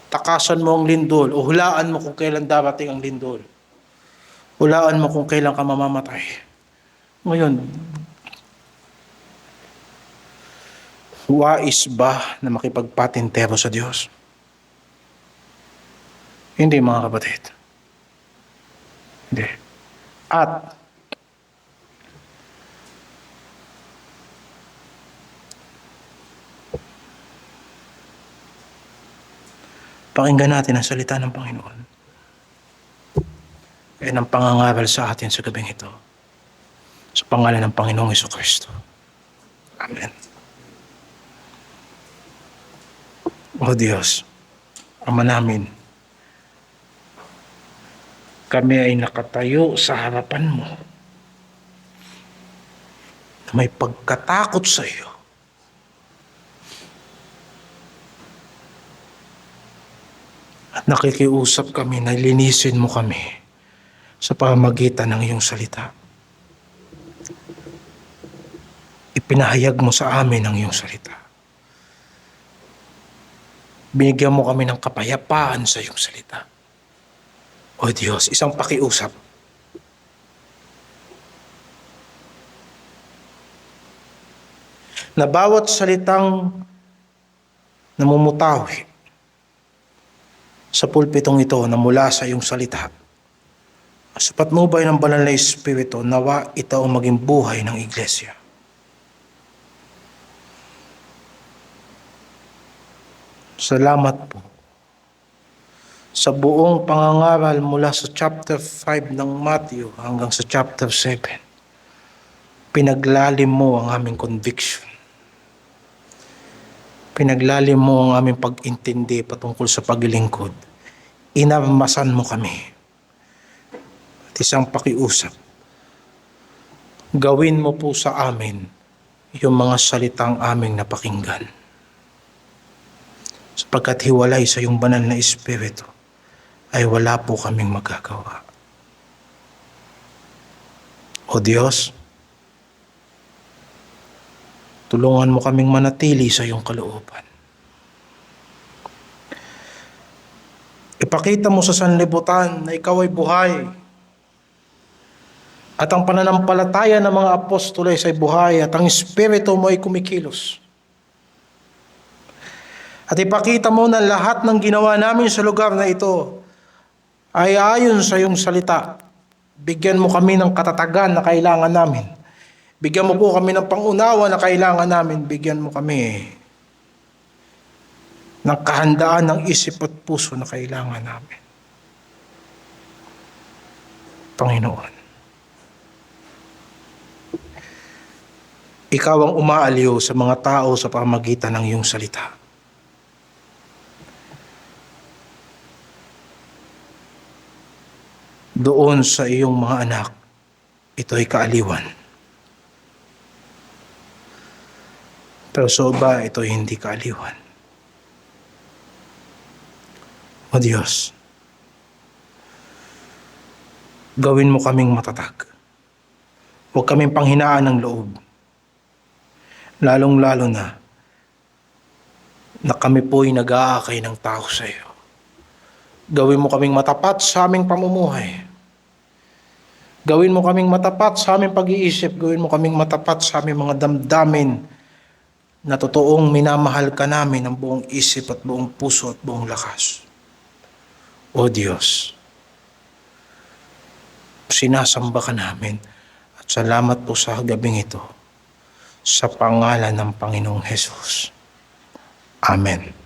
Takasan mo ang lindol o hulaan mo kung kailan darating ang lindol. Hulaan mo kung kailan ka mamamatay. Ngayon, wais ba na makipagpatintero sa Diyos? Hindi, mga kapatid. Hindi. At pakinggan natin ang salita ng Panginoon. Yan ang pangangaral sa atin sa gabing ito. Sa pangalan ng Panginoong Jesucristo. Amen. O Diyos, Ama namin, kami ay nakatayo sa harapan mo na may pagkatakot sa iyo. At nakikiusap kami na linisin mo kami sa pamamagitan ng iyong salita. Ipinahayag mo sa amin ang iyong salita. Binigyan mo kami ng kapayapaan sa iyong salita. O Diyos, isang pakiusap. Na bawat salitang namumutawi sa pulpitong ito na mula sa iyong salita, sa patnubay ng banal na Espiritu, nawa ito ang maging buhay ng iglesia. Salamat po sa buong pangangaral mula sa chapter 5 ng Matthew hanggang sa chapter 7. Pinaglalim mo ang aming conviction. Pinaglalim mo ang aming pag-intindi patungkol sa paglilingkod. Inarmasan mo kami. At isang pakiusap, gawin mo po sa amin yung mga salitang aming napakinggan. Sapagkat hiwalay sa iyong banal na Espiritu, ay wala po kaming magagawa. O Diyos, tulungan mo kaming manatili sa iyong kalooban. Ipakita mo sa sanlibutan na ikaw ay buhay. At ang pananampalataya ng mga apostoles ay buhay at ang Espiritu mo ay kumikilos. At ipakita mo na lahat ng ginawa namin sa lugar na ito ay ayon sa iyong salita. Bigyan mo kami ng katatagan na kailangan namin. Bigyan mo po kami ng pangunawa na kailangan namin. Bigyan mo kami ng kahandaan ng isip at puso na kailangan namin. Panginoon, ikaw ang umaaliw sa mga tao sa pamamagitan ng iyong salita. Doon sa iyong mga anak, ito ay kaaliwan. Pero sa iba, ito ay hindi kaaliwan. O Diyos, gawin mo kaming matatag. Huwag kaming panghinaan ng loob. Lalong-lalo na kami po'y nag-aakay ng tao sa iyo. Gawin mo kaming matapat sa aming pamumuhay. Gawin mo kaming matapat sa aming pag-iisip. Gawin mo kaming matapat sa aming mga damdamin na totoong minamahal ka namin ng buong isip at buong puso at buong lakas. O Diyos, sinasamba ka namin at salamat po sa gabing ito sa pangalan ng Panginoong Hesus. Amen.